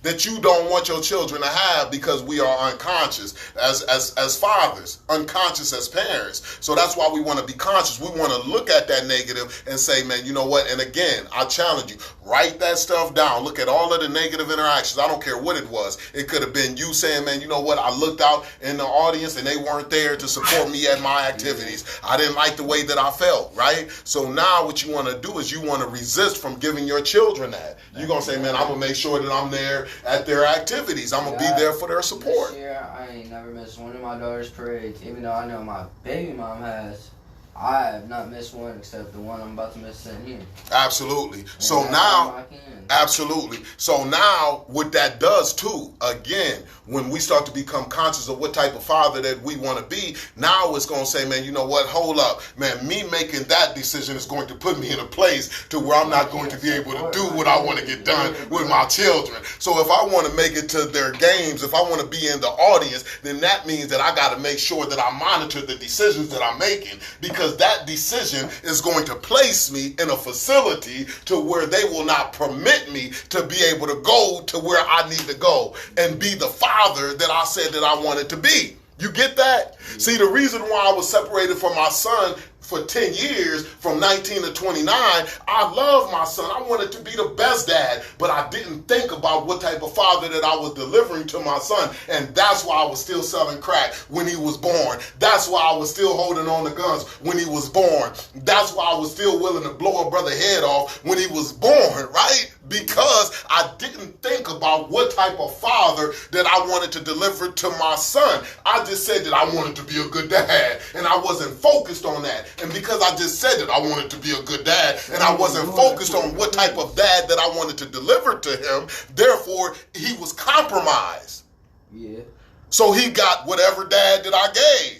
that you don't want your children to have, because we are unconscious as fathers, unconscious as parents. So that's why we want to be conscious. We want to look at that negative and say, man, you know what? And again, I challenge you, write that stuff down. Look at all of the negative interactions. I don't care what it was. It could have been you saying, man, you know what? I looked out in the audience and they weren't there to support me at my activities. I didn't like the way that I felt, right? So now what you want to do is you want to resist from giving your children that. You're going to say, man, I'm going to make sure that I'm there at their activities. I'm going to be there for their support. This year, I ain't never missed one of my daughter's parades, even though I know my baby mom has. I have not missed one except the one I'm about to miss sitting here. Absolutely. And So that's now, all I can. absolutely. So now what that does too, again, when we start to become conscious of what type of father that we want to be, now it's going to say, man, you know what, hold up. Man, me making that decision is going to put me in a place to where I'm not going to be able to do what I want to get done with my children. So if I want to make it to their games, if I want to be in the audience, then that means that I got to make sure that I monitor the decisions that I'm making, because that decision is going to place me in a facility to where they will not permit me to be able to go to where I need to go and be the father that I said that I wanted to be. You get that? See, the reason why I was separated from my son for 10 years, from 19 to 29, I love my son. I wanted to be the best dad, but I didn't think about what type of father that I was delivering to my son. And that's why I was still selling crack when he was born. That's why I was still holding on to guns when he was born. That's why I was still willing to blow a brother head off when he was born, right? Because I didn't think about what type of father that I wanted to deliver to my son. I just said that I wanted to be a good dad, and I wasn't focused on that. And because I just said that I wanted to be a good dad, and I wasn't focused on what type of dad that I wanted to deliver to him, therefore he was compromised. Yeah. So he got whatever dad that I gave.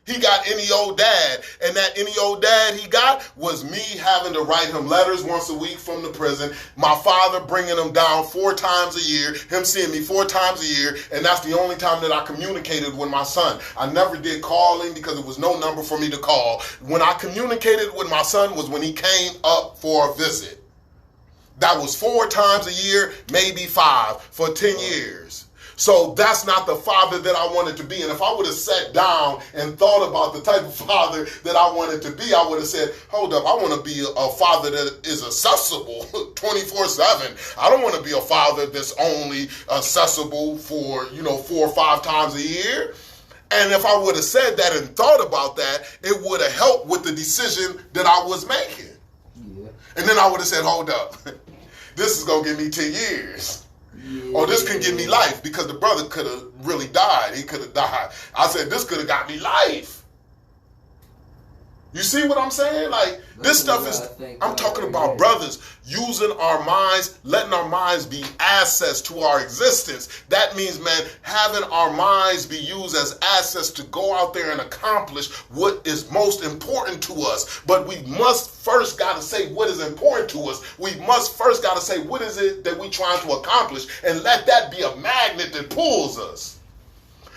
He got any old dad, and that any old dad he got was me having to write him letters once a week from the prison, my father bringing him down 4 times a year, him seeing me 4 times a year, and that's the only time that I communicated with my son. I never did calling because there was no number for me to call. When I communicated with my son was when he came up for a visit. That was 4 times a year, maybe 5 for 10 years. So that's not the father that I wanted to be. And if I would have sat down and thought about the type of father that I wanted to be, I would have said, hold up, I want to be a father that is accessible 24/7. I don't want to be a father that's only accessible for, 4 or 5 times a year. And if I would have said that and thought about that, it would have helped with the decision that I was making. Yeah. And then I would have said, hold up, this is going to give me 10 years. Yeah. Or this can give me life, because the brother could have really died. He could have died. I said, this could have got me life. You see what I'm saying? Like, this stuff is, I'm talking about brothers using our minds, letting our minds be assets to our existence. That means, man, having our minds be used as assets to go out there and accomplish what is most important to us. But we must first got to say what is important to us. We must first got to say what is it that we're trying to accomplish, and let that be a magnet that pulls us.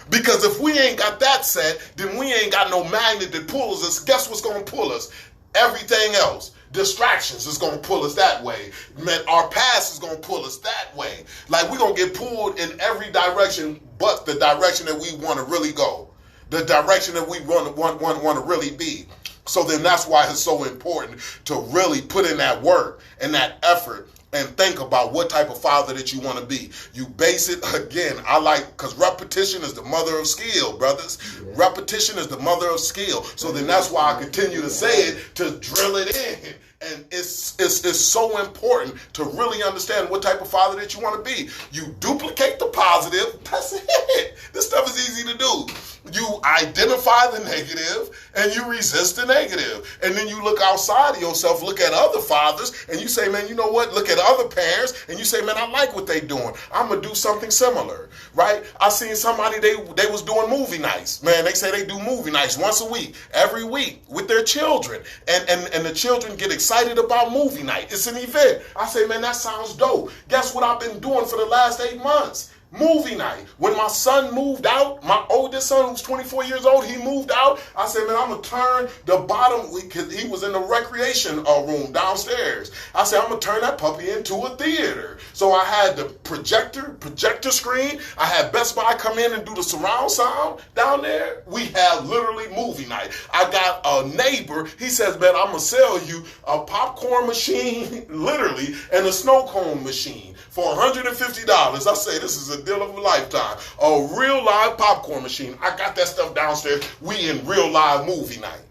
Because if we ain't got that set, then we ain't got no magnet that pulls us. Guess what's going to pull us? Everything else. Distractions is gonna pull us that way. Man, our past is gonna pull us that way. Like we're gonna get pulled in every direction but the direction that we want to really go. The direction that we want to really be. So then that's why it's so important to really put in that work and that effort and think about what type of father that you want to be. You base it, again, because repetition is the mother of skill, brothers. Yeah. Repetition is the mother of skill. So then that's why I continue to say it, to drill it in. And it's so important to really understand what type of father that you want to be. You duplicate the positive, that's it. This stuff is easy to do. You identify the negative and you resist the negative. And then you look outside of yourself, look at other fathers, and you say, man, you know what? Look at other parents, and you say, man, I like what they doing. I'm going to do something similar, right? I seen somebody, they was doing movie nights. Man, they say they do movie nights once a week, every week with their children. And the children get excited about movie night. It's an event. I say, man, that sounds dope. Guess what I've been doing for the last 8 months? Movie night. When my son moved out, my oldest son who's 24 years old, he moved out. I said, man, I'm going to turn the bottom, because he was in the recreation room downstairs. I said, I'm going to turn that puppy into a theater. So I had the projector screen. I had Best Buy come in and do the surround sound down there. We have literally movie night. I got a neighbor. He says, man, I'm going to sell you a popcorn machine, literally, and a snow cone machine for $150. I say, this is a deal of a lifetime. A real live popcorn machine. I got that stuff downstairs. We in real live movie night.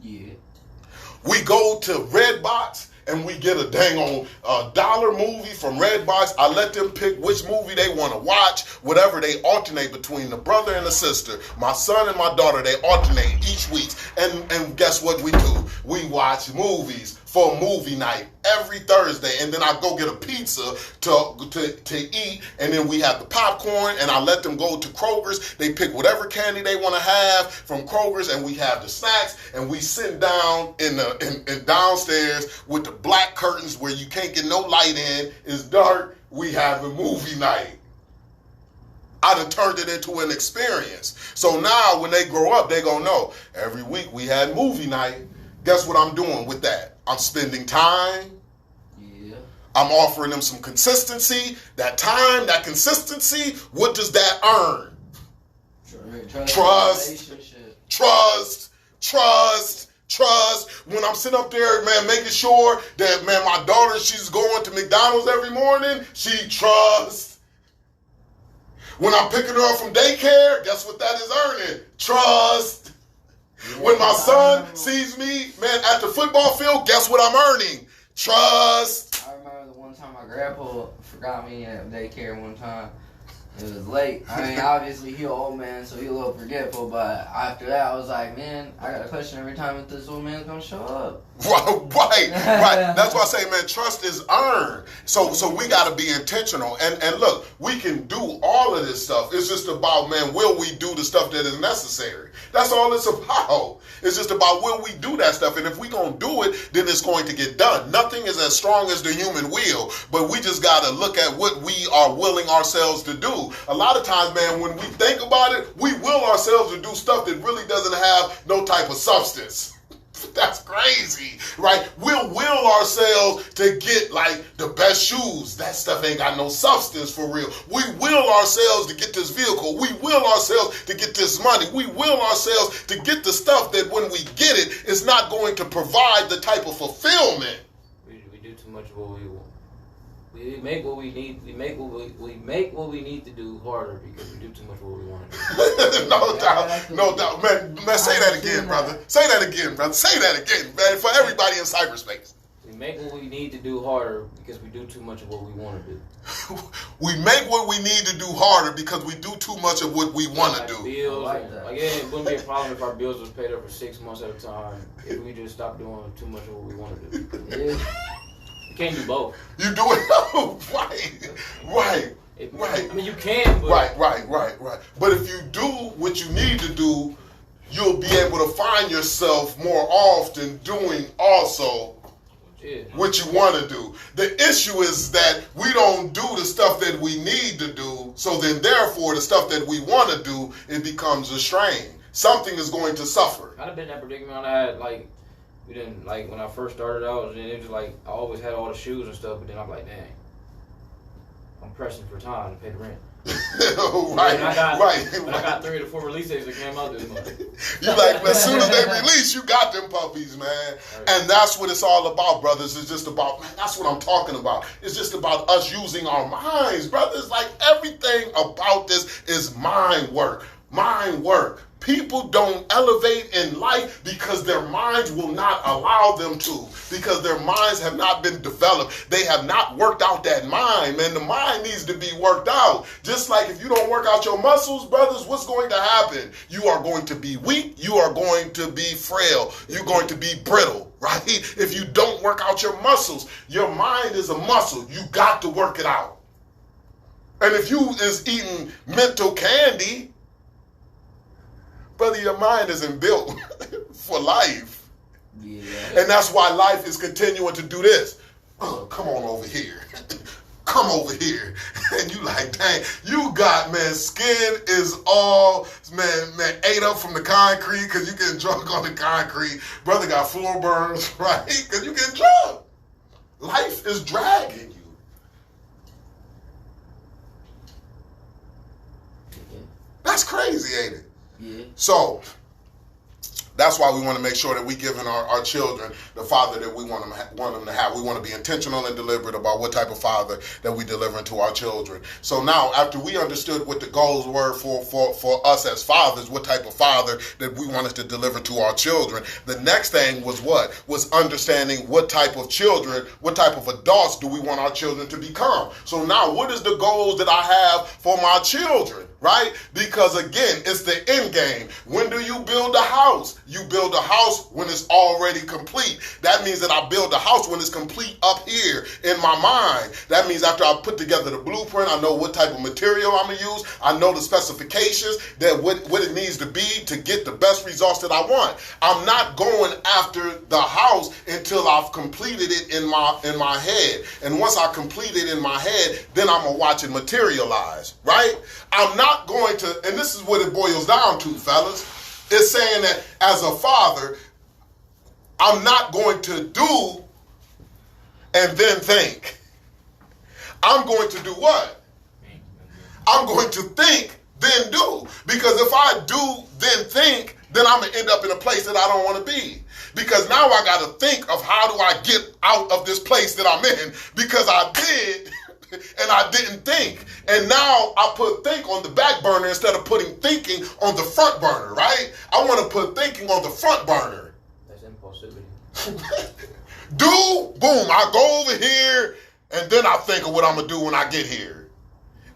Yeah. We go to Redbox and we get a dang on $1 movie from Redbox. I let them pick which movie they want to watch, whatever. They alternate between the brother and the sister. My son and my daughter, they alternate each week. And guess what we do? We watch movies for movie night every Thursday, and then I go get a pizza to eat, and then we have the popcorn, and I let them go to Kroger's. They pick whatever candy they want to have from Kroger's, and we have the snacks, and we sit down in downstairs with the black curtains where you can't get no light in. It's dark. We have a movie night. I done turned it into an experience. So now when they grow up, they gonna know every week we had movie night. Guess what I'm doing with that? I'm spending time. Yeah. I'm offering them some consistency. That time, that consistency, what does that earn? Trust. When I'm sitting up there, man, making sure that, man, my daughter, she's going to McDonald's every morning, she trusts. When I'm picking her up from daycare, guess what that is earning? Trust. Yeah, when my son sees me, man, at the football field, guess what I'm earning? Trust. I remember the one time my grandpa forgot me at daycare one time. It was late. I mean, obviously, he an old man, so he a little forgetful, but after that, I was like, man, I got a question every time if this old man's gonna show up. Right. That's why I say, man, trust is earned. So we got to be intentional. And look, we can do all of this stuff. It's just about, man, will we do the stuff that is necessary? That's all it's about. It's just about will we do that stuff. And if we going to do it, then it's going to get done. Nothing is as strong as the human will, but we just got to look at what we are willing ourselves to do. A lot of times, man, when we think about it, we will ourselves to do stuff that really doesn't have no type of substance. That's crazy, right? We'll will ourselves to get like the best shoes. That stuff ain't got no substance for real. We will ourselves to get this vehicle. We will ourselves to get this money. We will ourselves to get the stuff that when we get it, it's not going to provide the type of fulfillment. We do too much of what we want. We make what we need. We make what we need to do harder because we do too much of what we want to do. No doubt, man. Say that again, brother. Say that again, man. For everybody in cyberspace. We make what we need to do harder because we do too much of what we want to do. We make what we need to do harder because we do too much of what we want to do. Bills, it wouldn't be a problem if our bills was paid up for 6 months at a time. If we just stopped doing too much of what we want to do. Yeah. You can't do both. You do it. Right. I mean, you can, but... Right. But if you do what you need to do, you'll be able to find yourself more often doing also what you want to do. The issue is that we don't do the stuff that we need to do, so then therefore the stuff that we want to do, it becomes a strain. Something is going to suffer. I'd have been in that predicament. I had, we didn't, like, when I first started out, and it was like, I always had all the shoes and stuff, but then I'm like, dang, I'm pressing for time to pay the rent. right, I got 3 to 4 release dates that came out this month. You like, as soon as they release, you got them puppies, man. Right. And that's what it's all about, brothers. It's just about, man, that's what I'm talking about. It's just about us using our minds, brothers. Like, everything about this is mind work. Mind work. People don't elevate in life because their minds will not allow them to, because their minds have not been developed. They have not worked out that mind, man. The mind needs to be worked out. Just like if you don't work out your muscles, brothers, what's going to happen? You are going to be weak. You are going to be frail. You're going to be brittle, right? If you don't work out your muscles, your mind is a muscle. You got to work it out. And if you is eating mental candy, brother, your mind isn't built for life. Yeah. And that's why life is continuing to do this. Oh, come on over here. Come over here. And you like, dang, you got, man, skin is all, man, ate up from the concrete because you getting drunk on the concrete. Brother got floor burns, right? Because you getting drunk. Life is dragging you. Yeah. That's crazy, ain't it? Yeah. So that's why we want to make sure that we giving our children the father that we want them to have. We want to be intentional and deliberate about what type of father that we deliver to our children. So now, after we understood what the goals were for us as fathers, what type of father that we wanted to deliver to our children, the next thing was what? Was understanding what type of children, what type of adults do we want our children to become. So now, what is the goals that I have for my children? Right? Because again, it's the end game. When do you build a house? You build a house when it's already complete. That means that I build a house when it's complete up here in my mind. That means after I put together the blueprint, I know what type of material I'm going to use. I know the specifications, that what it needs to be to get the best results that I want. I'm not going after the house until I've completed it in my head. And once I complete it in my head, then I'm going to watch it materialize, right? I'm not going to, and this is what it boils down to, fellas. It's saying that as a father, I'm not going to do and then think. I'm going to do what? I'm going to think, then do. Because if I do, then think, then I'm going to end up in a place that I don't want to be. Because now I got to think of how do I get out of this place that I'm in, because I did and I didn't think. And now I put think on the back burner instead of putting thinking on the front burner, right? I want to put thinking on the front burner. That's impulsivity. Do, boom, I go over here and then I think of what I'm going to do when I get here.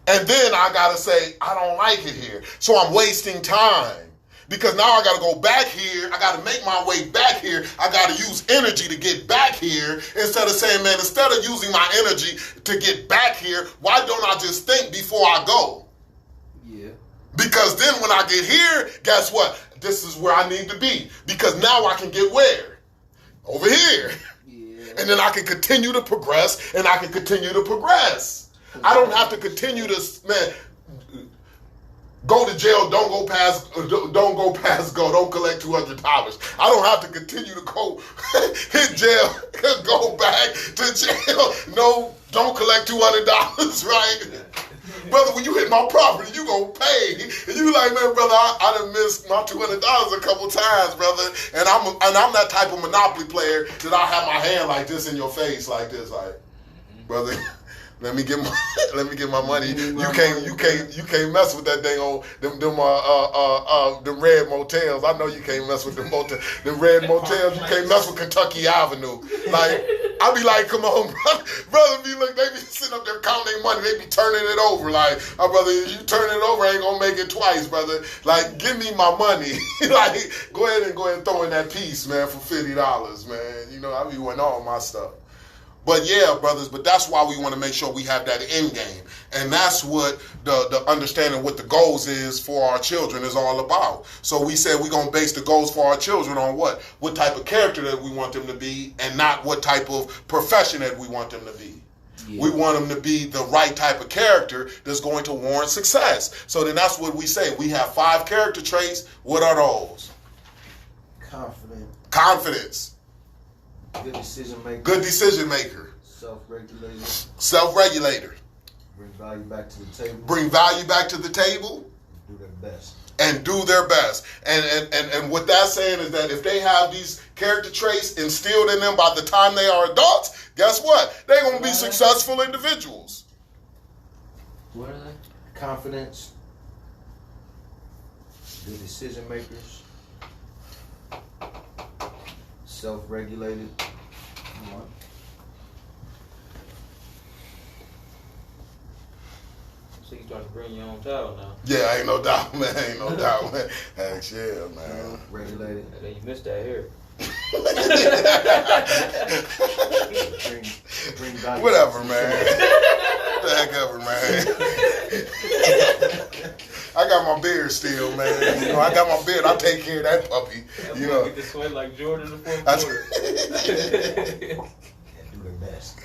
And then I got to say, I don't like it here. So I'm wasting time. Because now I got to go back here. I got to make my way back here. I got to use energy to get back here. Instead of saying, man, instead of using my energy to get back here, why don't I just think before I go? Yeah. Because then when I get here, guess what? This is where I need to be. Because now I can get where? Over here. Yeah. And then I can continue to progress, and I can continue to progress. I don't have to continue to, man, go to jail, don't go past go, don't collect $200. I don't have to continue to go hit jail, go back to jail. No, don't collect $200, right? Brother, when you hit my property, you gonna pay. And you like, man, brother, I done missed my $200 a couple times, brother. And I'm that type of Monopoly player that I have my hand like this in your face, like this, like, brother. Let me get my money. You can't mess with that dang old them red motels. I know you can't mess with them red motels. You can't mess with Kentucky Avenue. Like, I be like, come on, brother. They be sitting up there counting their money. They be turning it over. Like, oh, brother, you turn it over, I ain't gonna make it twice, brother. Like, give me my money. Like, go ahead and throw in that piece, man, for $50, man. You know, I be winning all my stuff. But yeah, brothers, but that's why we want to make sure we have that end game. And that's what the understanding what the goals is for our children is all about. So we said we're going to base the goals for our children on what? What type of character that we want them to be, and not what type of profession that we want them to be. Yeah. We want them to be the right type of character that's going to warrant success. So then that's what we say. We have 5 character traits. What are those? Confident. Confidence. Good decision maker. Good decision maker. Self-regulated. Self-regulator. Bring value back to the table. Bring value back to the table. Do their best. And do their best. And what that's saying is that if they have these character traits instilled in them by the time they are adults, guess what? They're going to be successful individuals. What are they? Confidence. Good decision makers. Self-regulated. What? So you trying to bring your own child now. Yeah, ain't no doubt, man. Ain't no doubt, man. Heck yeah, man. Regulated. And then you missed that hair. Bring value. Whatever, man. The heck ever, man. I got my beard still, man. You know, I got my beard. I take care of that puppy. You know. Get the sweat like Jordan in the fourth That's- quarter. Do their best.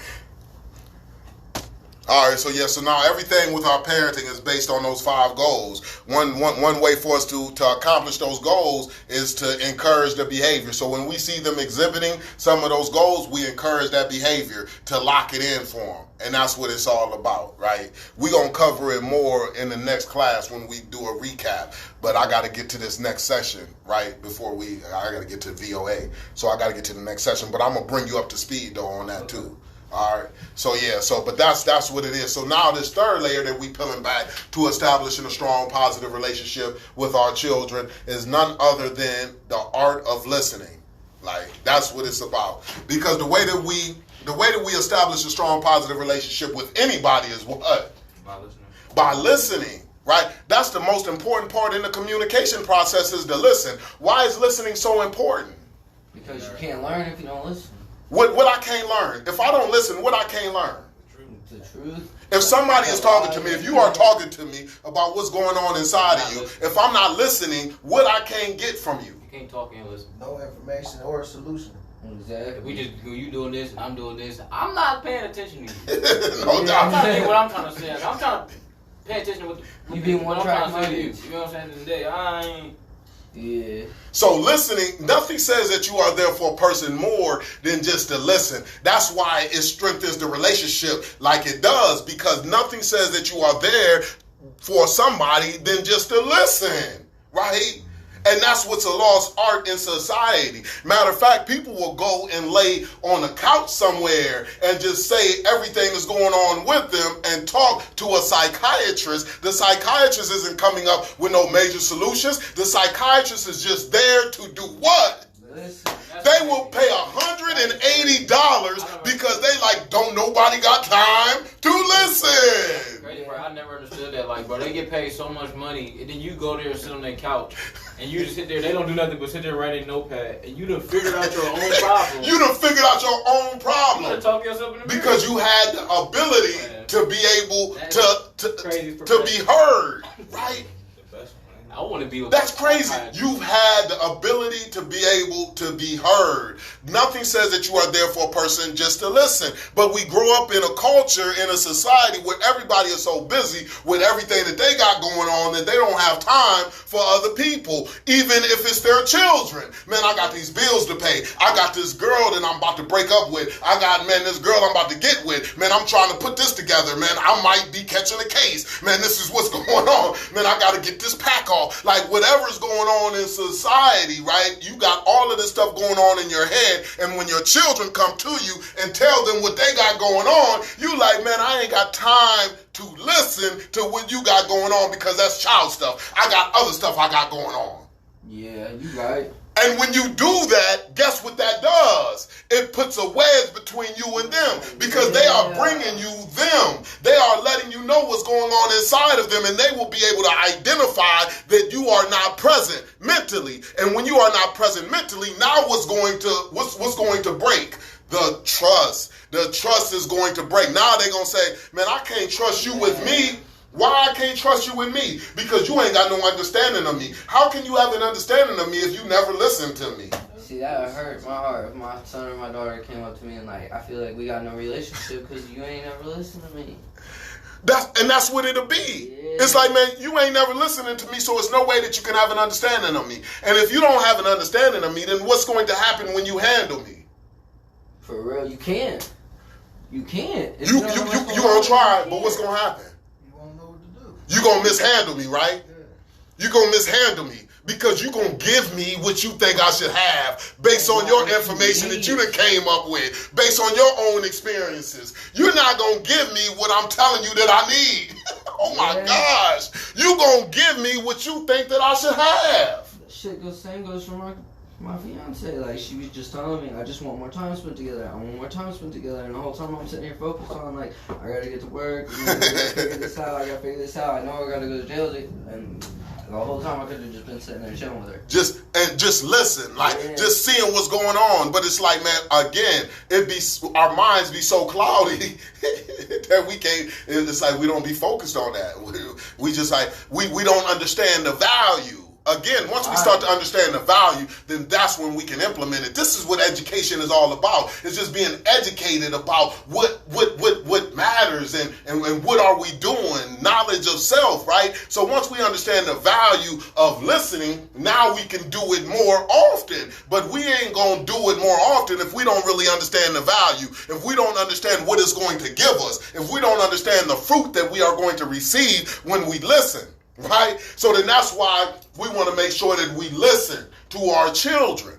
All right, so now everything with our parenting is based on those 5 goals. One way for us to accomplish those goals is to encourage the behavior. So when we see them exhibiting some of those goals, we encourage that behavior to lock it in for them. And that's what it's all about, right? We're going to cover it more in the next class when we do a recap. But I got to get to this next session, right, before I got to get to VOA. So I got to get to the next session. But I'm going to bring you up to speed, though, on that, too. All right. So yeah. But that's what it is. So now this third layer that we peeling back to establishing a strong, positive relationship with our children is none other than the art of listening. Like that's what it's about. Because the way that we establish a strong, positive relationship with anybody is what? By listening. By listening. Right? That's the most important part in the communication process is to listen. Why is listening so important? Because you can't learn if you don't listen. What I can't learn. If I don't listen, what I can't learn. The truth. If somebody is talking to me, if you are talking to me about what's going on inside of you, if I'm not listening, what I can't get from you. You can't talk and listen. No information or a solution. Exactly. We just you doing this and I'm doing this. I'm not paying attention to you. No I'm doubt. trying to think what I'm trying to say. I'm trying to pay attention to what You being one I'm track trying to say to you. mind. You know what I'm saying? Today, I ain't. Yeah. So listening, nothing says that you are there for a person more than just to listen. That's why it strengthens the relationship like it does, because nothing says that you are there for somebody than just to listen, right? And that's what's a lost art in society. Matter of fact, people will go and lay on a couch somewhere and just say everything that's going on with them and talk to a psychiatrist. The psychiatrist isn't coming up with no major solutions. The psychiatrist is just there to do what? Listen. They will pay $180 because they like, don't nobody got time to listen. Crazy, bro. I never understood that. Like, bro, they get paid so much money, and then you go there and sit on their couch, and you just sit there. They don't do nothing but sit there writing a notepad, and you done figured out your own problem. You done figured out your own You problem. gotta talk yourself in the mirror. Because you had the ability Man. to be able crazy to be heard, right? The best one. I want to be with That's crazy. psychiatrist. You've had the ability to be able to be heard. Nothing says that you are there for a person just to listen. But we grow up in a culture, in a society where everybody is so busy with everything that they got going on that they don't have time for other people, even if it's their children. Man, I got these bills to pay. I got this girl that I'm about to break up with. I got, man, this girl I'm about to get with. Man, I'm trying to put this together. Man, I might be catching a case. Man, this is what's going on. Man, I got to get this pack off. Like whatever's going on in society, right? You got all of this stuff going on in your head, and when your children come to you and tell them what they got going on, you like, man, I ain't got time to listen to what you got going on because that's child stuff. I got other stuff I got going on. Yeah, you right. And when you do that, guess what that does? It puts a wedge between you and them because they are bringing you them. They are letting you know what's going on inside of them, and they will be able to identify that you are not present mentally. And when you are not present mentally, now what's going to break? The trust. The trust is going to break. Now they're going to say, man, I can't trust you with me. Why I can't trust you with me? Because you ain't got no understanding of me. How can you have an understanding of me if you never listen to me? See, that would hurt my heart if my son or my daughter came up to me and like, I feel like we got no relationship because you ain't ever listened to me. That's what it'll be. Yeah. It's like, man, you ain't never listening to me, so it's no way that you can have an understanding of me. And if you don't have an understanding of me, then what's going to happen when you handle me? For real, you can't. You can't. If You don't know what's you going gonna on, try, you but what's can't. gonna happen? You won't know what to do. You gonna mishandle me, right? Yeah. You gonna mishandle me because you gonna give me what you think I should have based on your information that you done came up with, based on your own experiences. You're not gonna give me what I'm telling you that I need. Oh my Yeah. gosh. You gonna give me what you think that I should have. Shit goes same goes for my fiance. Like she was just telling me, I just want more time spent together. I want more time spent together. And the whole time I'm sitting here focused on like I gotta get to work. I gotta figure this out. I gotta figure this out. I know I gotta go to jail. And the whole time I could have just been sitting there chilling with her. Just listen, like Yeah. just seeing what's going on. But it's like, man, again, our minds be so cloudy that we can't. It's like we don't be focused on that. We just like we don't understand the value. Again, once we start to understand the value, then that's when we can implement it. This is what education is all about. It's just being educated about what matters and what are we doing, knowledge of self, right? So once we understand the value of listening, now we can do it more often. But we ain't going to do it more often if we don't really understand the value, if we don't understand what it's going to give us, if we don't understand the fruit that we are going to receive when we listen. Right? So then that's why we want to make sure that we listen to our children.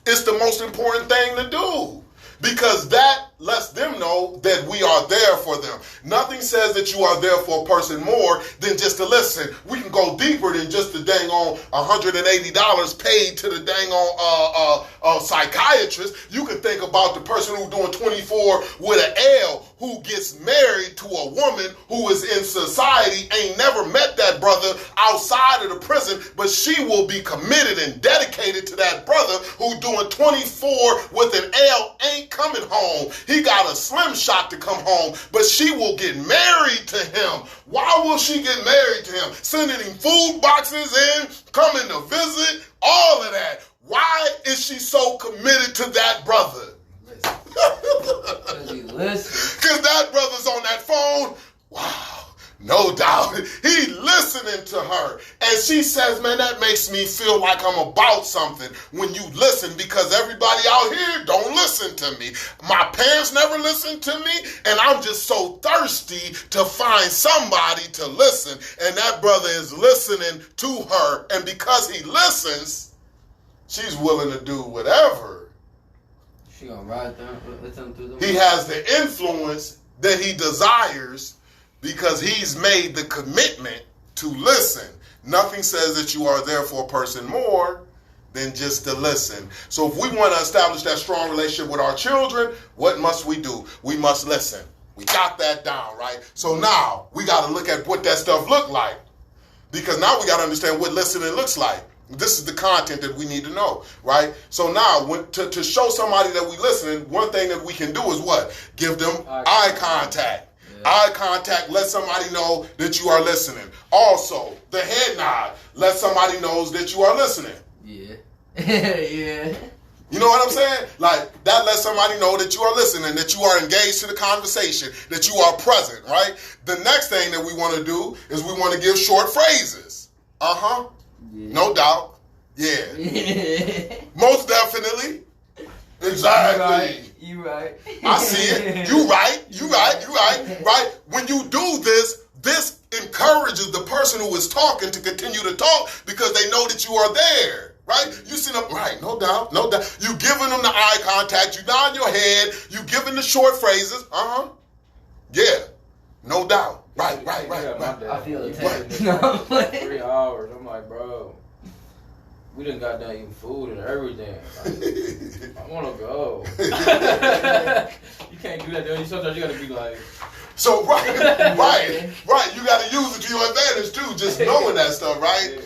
It's the most important thing to do because that lets them know that we are there for them. Nothing says that you are there for a person more than just to listen. We can go deeper than just the dang on $180 paid to the dang on psychiatrist. You can think about the person who's doing 24 with an L who gets married to a woman who is in society, ain't never met that brother outside of the prison, but she will be committed and dedicated to that brother who doing 24 with an L, ain't coming home. He got a slim shot to come home, but she will get married to him. Why will she get married to him? Sending him food boxes in, coming to visit, all of that. Why is she so committed to that brother? Because you listen. Because that brother's on that phone. Wow. No doubt. He listening to her. And she says, man, that makes me feel like I'm about something when you listen because everybody out here don't listen to me. My parents never listened to me, and I'm just so thirsty to find somebody to listen. And that brother is listening to her. And because he listens, she's willing to do whatever. She gonna ride with him through the He has the influence that he desires because he's made the commitment to listen. Nothing says that you are there for a person more than just to listen. So if we want to establish that strong relationship with our children, what must we do? We must listen. We got that down, right? So now we got to look at what that stuff look like because now we got to understand what listening looks like. This is the content that we need to know, right? So now, to show somebody that we listening, one thing that we can do is what? Give them eye contact. Yeah. Eye contact, let somebody know that you are listening. Also, the head nod, let somebody knows that you are listening. Yeah. Yeah. You know what I'm saying? Like, that lets somebody know that you are listening, that you are engaged to the conversation, that you are present, right? The next thing that we want to do is we want to give short phrases. Uh-huh. Yeah. No doubt. Yeah. Most definitely. Exactly. You right. I see it. You right. Right? When you do this encourages the person who is talking to continue to talk because they know that you are there. Right? You sit up, right, no doubt. You giving them the eye contact, you nod your head, you giving the short phrases. Uh-huh. Yeah. No doubt. Right. I feel it. 3 hours. I'm like, bro, we done got done eating food and everything. Like, I want to go. You can't do that, though. Sometimes you got to be like. So, right. You got to use it to your advantage, too, just knowing that stuff, right?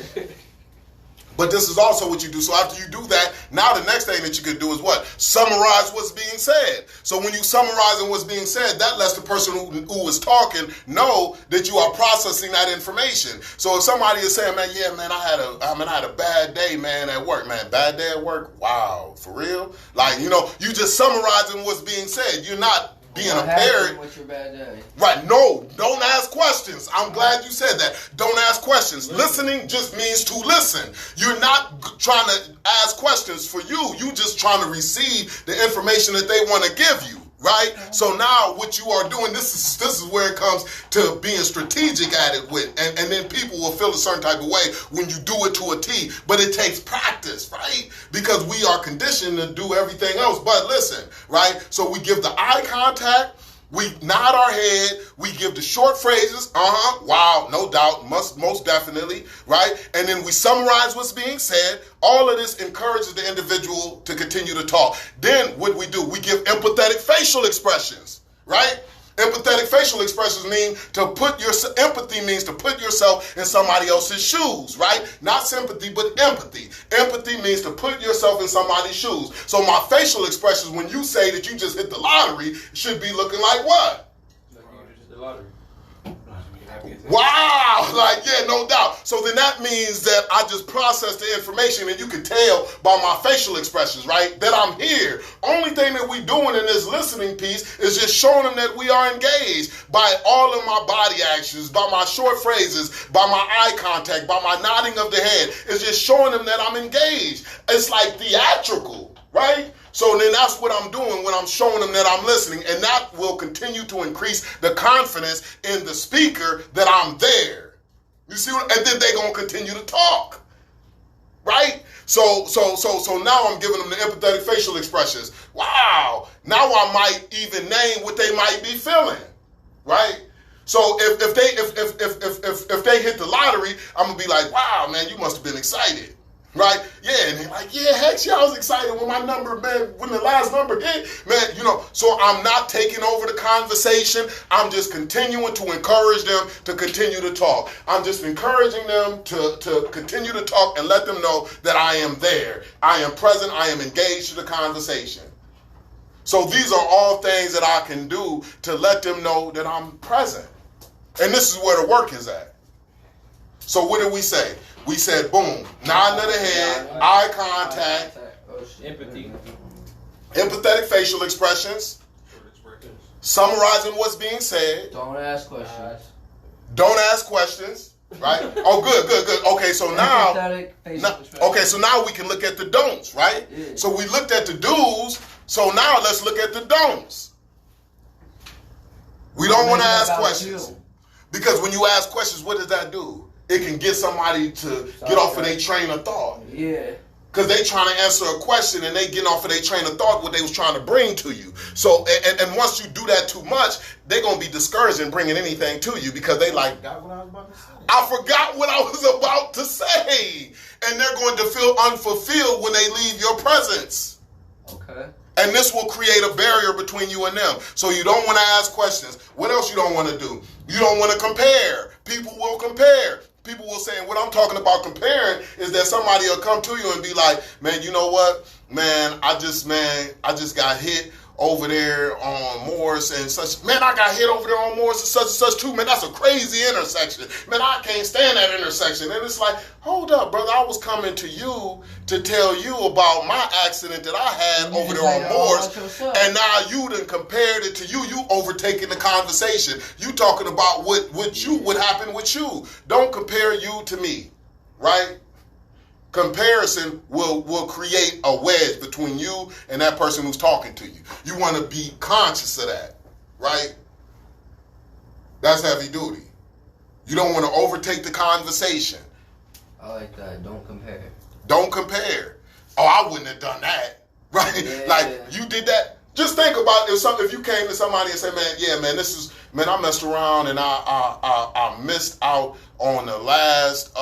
But this is also what you do. So after you do that, now the next thing that you could do is what? Summarize what's being said. So when you summarizing what's being said, that lets the person who is talking know that you are processing that information. So if somebody is saying, man, I had a bad day, man, at work. Man, bad day at work? Wow, for real? Like, you just summarizing what's being said. You're not being What a parent. happened with your bad day? Right, no, don't ask questions. I'm glad you said that. Don't ask questions. Listening just means to listen. You're not trying to ask questions for you. You just trying to receive the information that they want to give you, right? So now what you are doing, this is where it comes to being strategic at it with, and then people will feel a certain type of way when you do it to a T, but it takes practice, right? Because we are conditioned to do everything else but listen, right? So we give the eye contact, we nod our head, we give the short phrases, wow, no doubt, most definitely, right? And then we summarize what's being said. All of this encourages the individual to continue to talk. Then what we do, we give empathetic facial expressions, right? Empathetic facial expressions mean empathy means to put yourself in somebody else's shoes, right? Not sympathy, but empathy. Empathy means to put yourself in somebody's shoes. So my facial expressions, when you say that you just hit the lottery, should be looking like what? Like you just hit the lottery. Wow, like, yeah, no doubt. So then that means that I just processed the information, and you can tell by my facial expressions, right, that I'm here. Only thing that we doing in this listening piece is just showing them that we are engaged by all of my body actions, by my short phrases, by my eye contact, by my nodding of the head. It's just showing them that I'm engaged. It's like theatrical, right? So then that's what I'm doing when I'm showing them that I'm listening, and that will continue to increase the confidence in the speaker that I'm there. You see what? And then they're gonna continue to talk, right? So now I'm giving them the empathetic facial expressions. Wow. Now I might even name what they might be feeling, right? So if they hit the lottery, I'm gonna be like, wow, man, you must have been excited. Right? Yeah, and they're like, yeah, heck yeah, I was excited when my number, man, when the last number hit, man, so I'm not taking over the conversation. I'm just continuing to encourage them to continue to talk. I'm just encouraging them to continue to talk and let them know that I am there. I am present. I am engaged to the conversation. So these are all things that I can do to let them know that I'm present. And this is where the work is at. So what did we say? We said, boom, nod of the head, eye contact, empathy, empathetic facial expressions, summarizing what's being said. Don't ask questions. Don't ask questions, right? Oh, good. Okay, so now, we can look at the don'ts, right? Yeah. So we looked at the do's, so now let's look at the don'ts. We don't want to ask questions. Because when you ask questions, what does that do? It can get somebody to get off of their train of thought. Yeah. Because they trying to answer a question and they getting off of their train of thought what they was trying to bring to you. So, and once you do that too much, they're going to be discouraged in bringing anything to you because they like, I forgot what I was about to say. And they're going to feel unfulfilled when they leave your presence. Okay. And this will create a barrier between you and them. So you don't want to ask questions. What else you don't want to do? You don't want to compare. People will compare. People will say, and what I'm talking about comparing is that somebody will come to you and be like, man, you know what? Man, I just got hit over there on Morris and such. Man, I got hit over there on Morris and such too. Man, that's a crazy intersection. Man, I can't stand that intersection. And it's like, hold up, brother. I was coming to you to tell you about my accident that I had over there on Morris. And now you done compared it to you. You overtaking the conversation. You talking about what happened with you. Don't compare you to me, right? Comparison will create a wedge between you and that person who's talking to you. You want to be conscious of that, right? That's heavy duty. You don't want to overtake the conversation. I like that. Don't compare. Don't compare. Oh, I wouldn't have done that, right? Yeah. Like, you did that. Just think about if you came to somebody and said, man, I messed around and I missed out on the last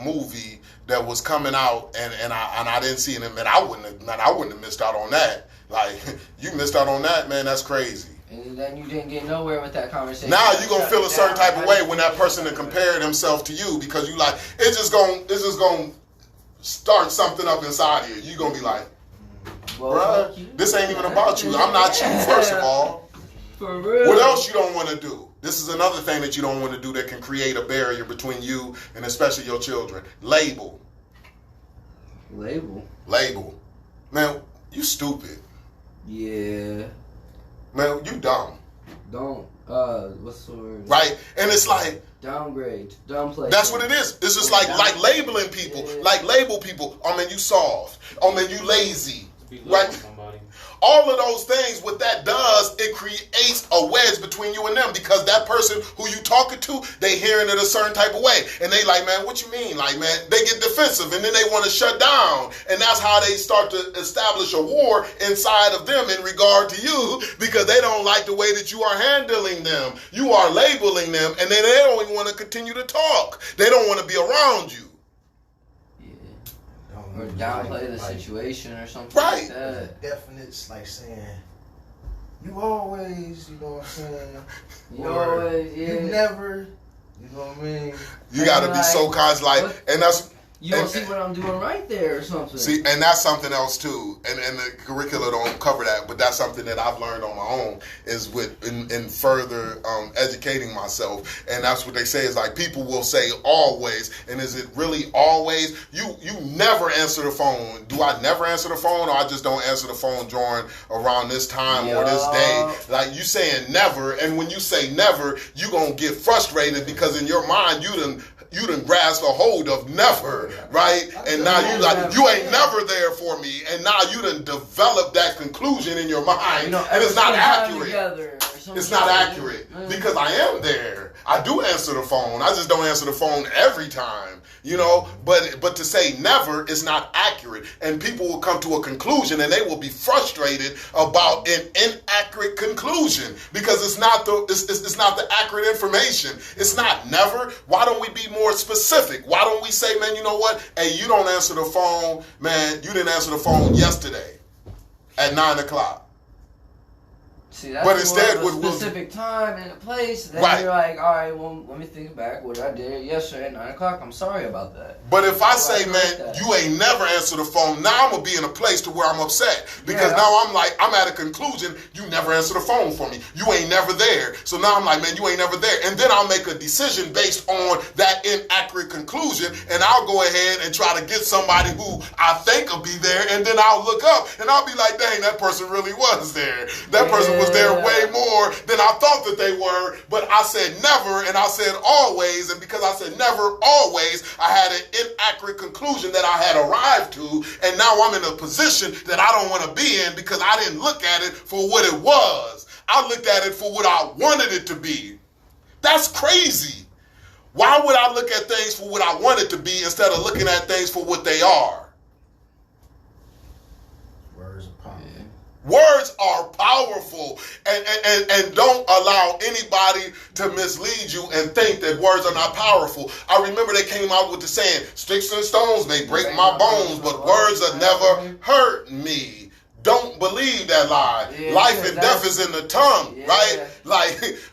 movie that was coming out and I didn't see it, man, I wouldn't have missed out on that. Like, you missed out on that, man, that's crazy. And then you didn't get nowhere with that conversation. Now you're gonna feel a certain type of way when that person compared himself to you because you like, it's just gonna start something up inside of you. You're gonna be like, bruh, this ain't even about you. I'm not you, first of all. For real. What else you don't want to do? This is another thing that you don't want to do that can create a barrier between you and especially your children. Label. Label. Man, you stupid. Yeah. Man, you dumb. Don't, what's the word? Right? And it's like, Downgrade, downplay. that's what it is. It's just like labeling people. Like label people. Oh man, you soft. Oh man, you lazy. Right? Somebody. All of those things, what that does, it creates a wedge between you and them, because that person who you talking to, they hearing it a certain type of way. And they like, man, what you mean? Like, man, they get defensive and then they want to shut down. And that's how they start to establish a war inside of them in regard to you, because they don't like the way that you are handling them. You are labeling them, and then they don't even want to continue to talk. They don't want to be around you. Or downplay the situation or something Right. like that. Definites like saying, you always, you know what I'm saying? You Or always, yeah. you never, you know what I mean? You got to be so conscious, like, and that's. You don't and- see what I'm doing right there or something. See, and that's something else too, and the curricula don't cover that, but that's something that I've learned on my own, is with in further educating myself. And that's what they say is like, people will say always, and is it really always? You never answer the phone. Do I never answer the phone, or I just don't answer the phone during around this time or this day? Like, you saying never, and when you say never, you gonna get frustrated because in your mind you done grasp a hold of never, right? And now you like, you ain't never there for me, and now you done developed that conclusion in your mind, and it's not accurate. It's not accurate because I am there. I do answer the phone. I just don't answer the phone every time, you know. But to say never is not accurate, and people will come to a conclusion and they will be frustrated about an inaccurate conclusion because it's not the accurate information. It's not never. Why don't we be more specific? Why don't we say, man, you know what? Hey, you don't answer the phone, man. You didn't answer the phone yesterday at 9 o'clock. See, that's But instead, a specific time and a place. Then Right. you're like, all right, well, let me think back what I did yesterday at 9 o'clock. I'm sorry about that. But if I say, I man, like that. you ain't never answer the phone, now I'm going to be in a place to where I'm upset. Because Yeah. now I'm at a conclusion, you never answer the phone for me. You ain't never there. So now I'm like, man, you ain't never there. And then I'll make a decision based on that inaccurate conclusion, and I'll go ahead and try to get somebody who I think will be there, and then I'll look up, and I'll be like, dang, that person really was there. That person was there way more than I thought that they were, but I said never, and I said always, and because I said never, always, I had an inaccurate conclusion that I had arrived to, and now I'm in a position that I don't want to be in because I didn't look at it for what it was. I looked at it for what I wanted it to be. That's crazy. Why would I look at things for what I want it to be instead of looking at things for what they are? Words of power. Words are powerful, and don't allow anybody to mislead you and think that words are not powerful. I remember they came out with the saying, sticks and stones may break my bones, but words have never hurt me. Don't believe that lie. Yeah, life and death is in the tongue, Yeah. right?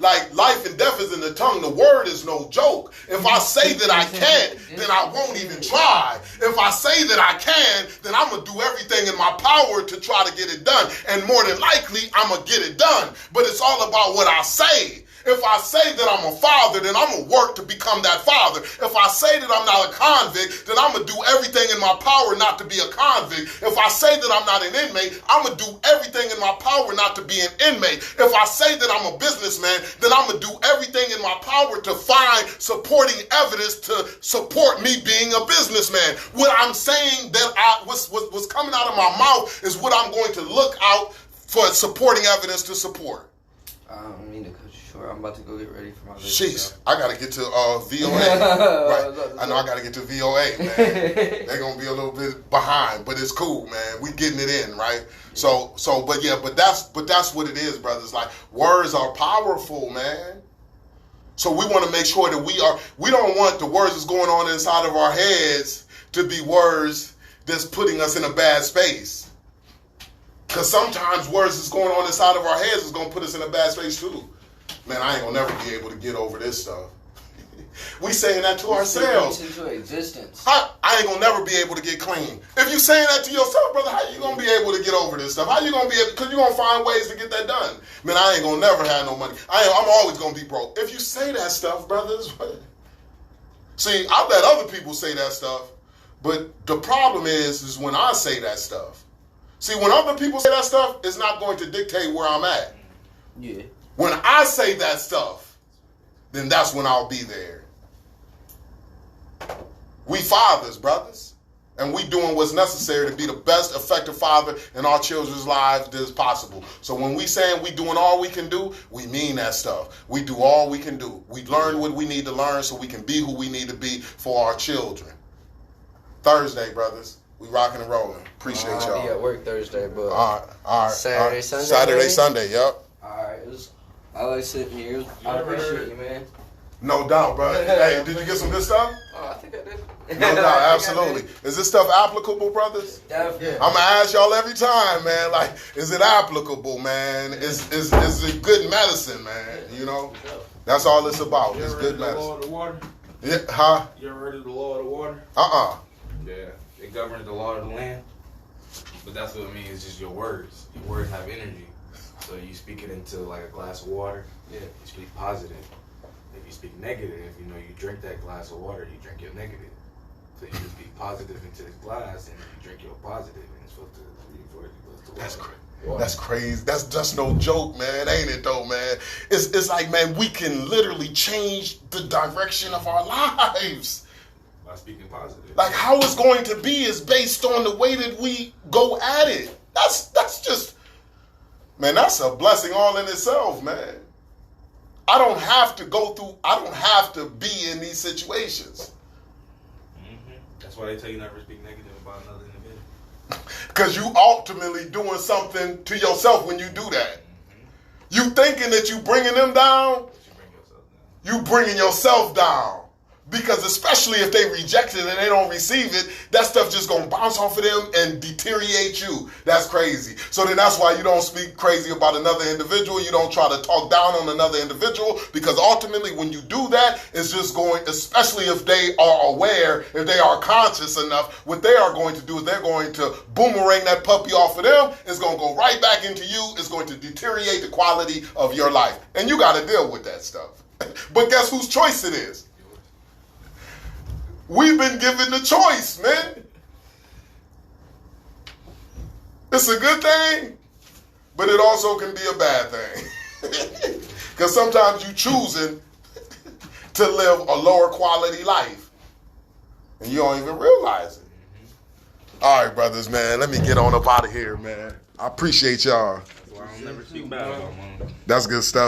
Like life and death is in the tongue. The word is no joke. If I say that I can't, then I won't even try. If I say that I can, then I'm going to do everything in my power to try to get it done. And more than likely, I'm going to get it done. But it's all about what I say. If I say that I'm a father, then I'm going to work to become that father. If I say that I'm not a convict, then I'm going to do everything in my power not to be a convict. If I say that I'm not an inmate, I'm going to do everything in my power not to be an inmate. If I say that I'm a businessman, then I'm going to do everything in my power to find supporting evidence to support me being a businessman. What I'm saying that what's coming out of my mouth is what I'm going to look out for supporting evidence to support. I don't mean to cut you short. I'm about to go get ready for my video. Jeez, I gotta get to VOA. Right, I know I gotta get to VOA, man. They're gonna be a little bit behind, but it's cool, man. We getting it in, right? So, but that's what it is, brothers. Like, words are powerful, man. So we want to make sure that we don't want the words that's going on inside of our heads to be words that's putting us in a bad space. Because sometimes words that's going on inside of our heads is going to put us in a bad space too. Man, I ain't going to never be able to get over this stuff. We saying that to ourselves. Into existence. I ain't going to never be able to get clean. If you saying that to yourself, brother, how you going to be able to get over this stuff? How you going to be able, because you're going to find ways to get that done. Man, I ain't going to never have no money. I'm always going to be broke. If you say that stuff, brothers, see, I let other people say that stuff, but the problem is when I say that stuff. See, when other people say that stuff, it's not going to dictate where I'm at. Yeah. When I say that stuff, then that's when I'll be there. We fathers, brothers, and we doing what's necessary to be the best effective father in our children's lives as possible. So when we saying we doing all we can do, we mean that stuff. We do all we can do. We learn what we need to learn so we can be who we need to be for our children. Thursday, brothers. We rocking and rolling. Appreciate y'all. I'll be at work Thursday, but All right. Saturday, Sunday. Saturday, maybe? Sunday, yep. Alright, I like sitting here. I appreciate you, man. No doubt, bro. Hey, did you get some good stuff? Oh, I think I did. No doubt, absolutely. Is this stuff applicable, brothers? Definitely. I'm gonna ask y'all every time, man. Like, is it applicable, man? Is it good medicine, man? You know, that's all it's about. It's good The law medicine. of the water? Yeah, huh? You ever heard of the law of the water? Yeah. It governs the law of the land. But that's what it means, it's just your words. Your words have energy. So you speak it into like a glass of water. Yeah. You speak positive. If you speak negative, you drink that glass of water, you drink your negative. So you just speak positive into this glass and you drink your positive and it's supposed to reinforce the water. That's crazy. That's crazy. That's just no joke, man. Ain't it though, man? It's like, man, we can literally change the direction of our lives. By speaking positive. Like how it's going to be is based on the way that we go at it. That's just, man, that's a blessing all in itself, man. I don't have to be in these situations. Mm-hmm. That's why they tell you never to speak negative about another individual. Because you ultimately doing something to yourself when you do that. You thinking that you bringing them down, But you bring yourself down. you bringing yourself down. Because especially if they reject it and they don't receive it, that stuff just gonna bounce off of them and deteriorate you. That's crazy. So then that's why you don't speak crazy about another individual. You don't try to talk down on another individual, because ultimately when you do that, it's just going, especially if they are aware, if they are conscious enough, what they are going to do is they're going to boomerang that puppy off of them. It's gonna go right back into you. It's going to deteriorate the quality of your life. And you gotta deal with that stuff. But guess whose choice it is? We've been given the choice, man. It's a good thing, but it also can be a bad thing. Because sometimes you choosing to live a lower quality life, and you don't even realize it. All right, brothers, man, let me get on up out of here, man. I appreciate y'all. That's why I don't never speak bad about mom. That's good stuff.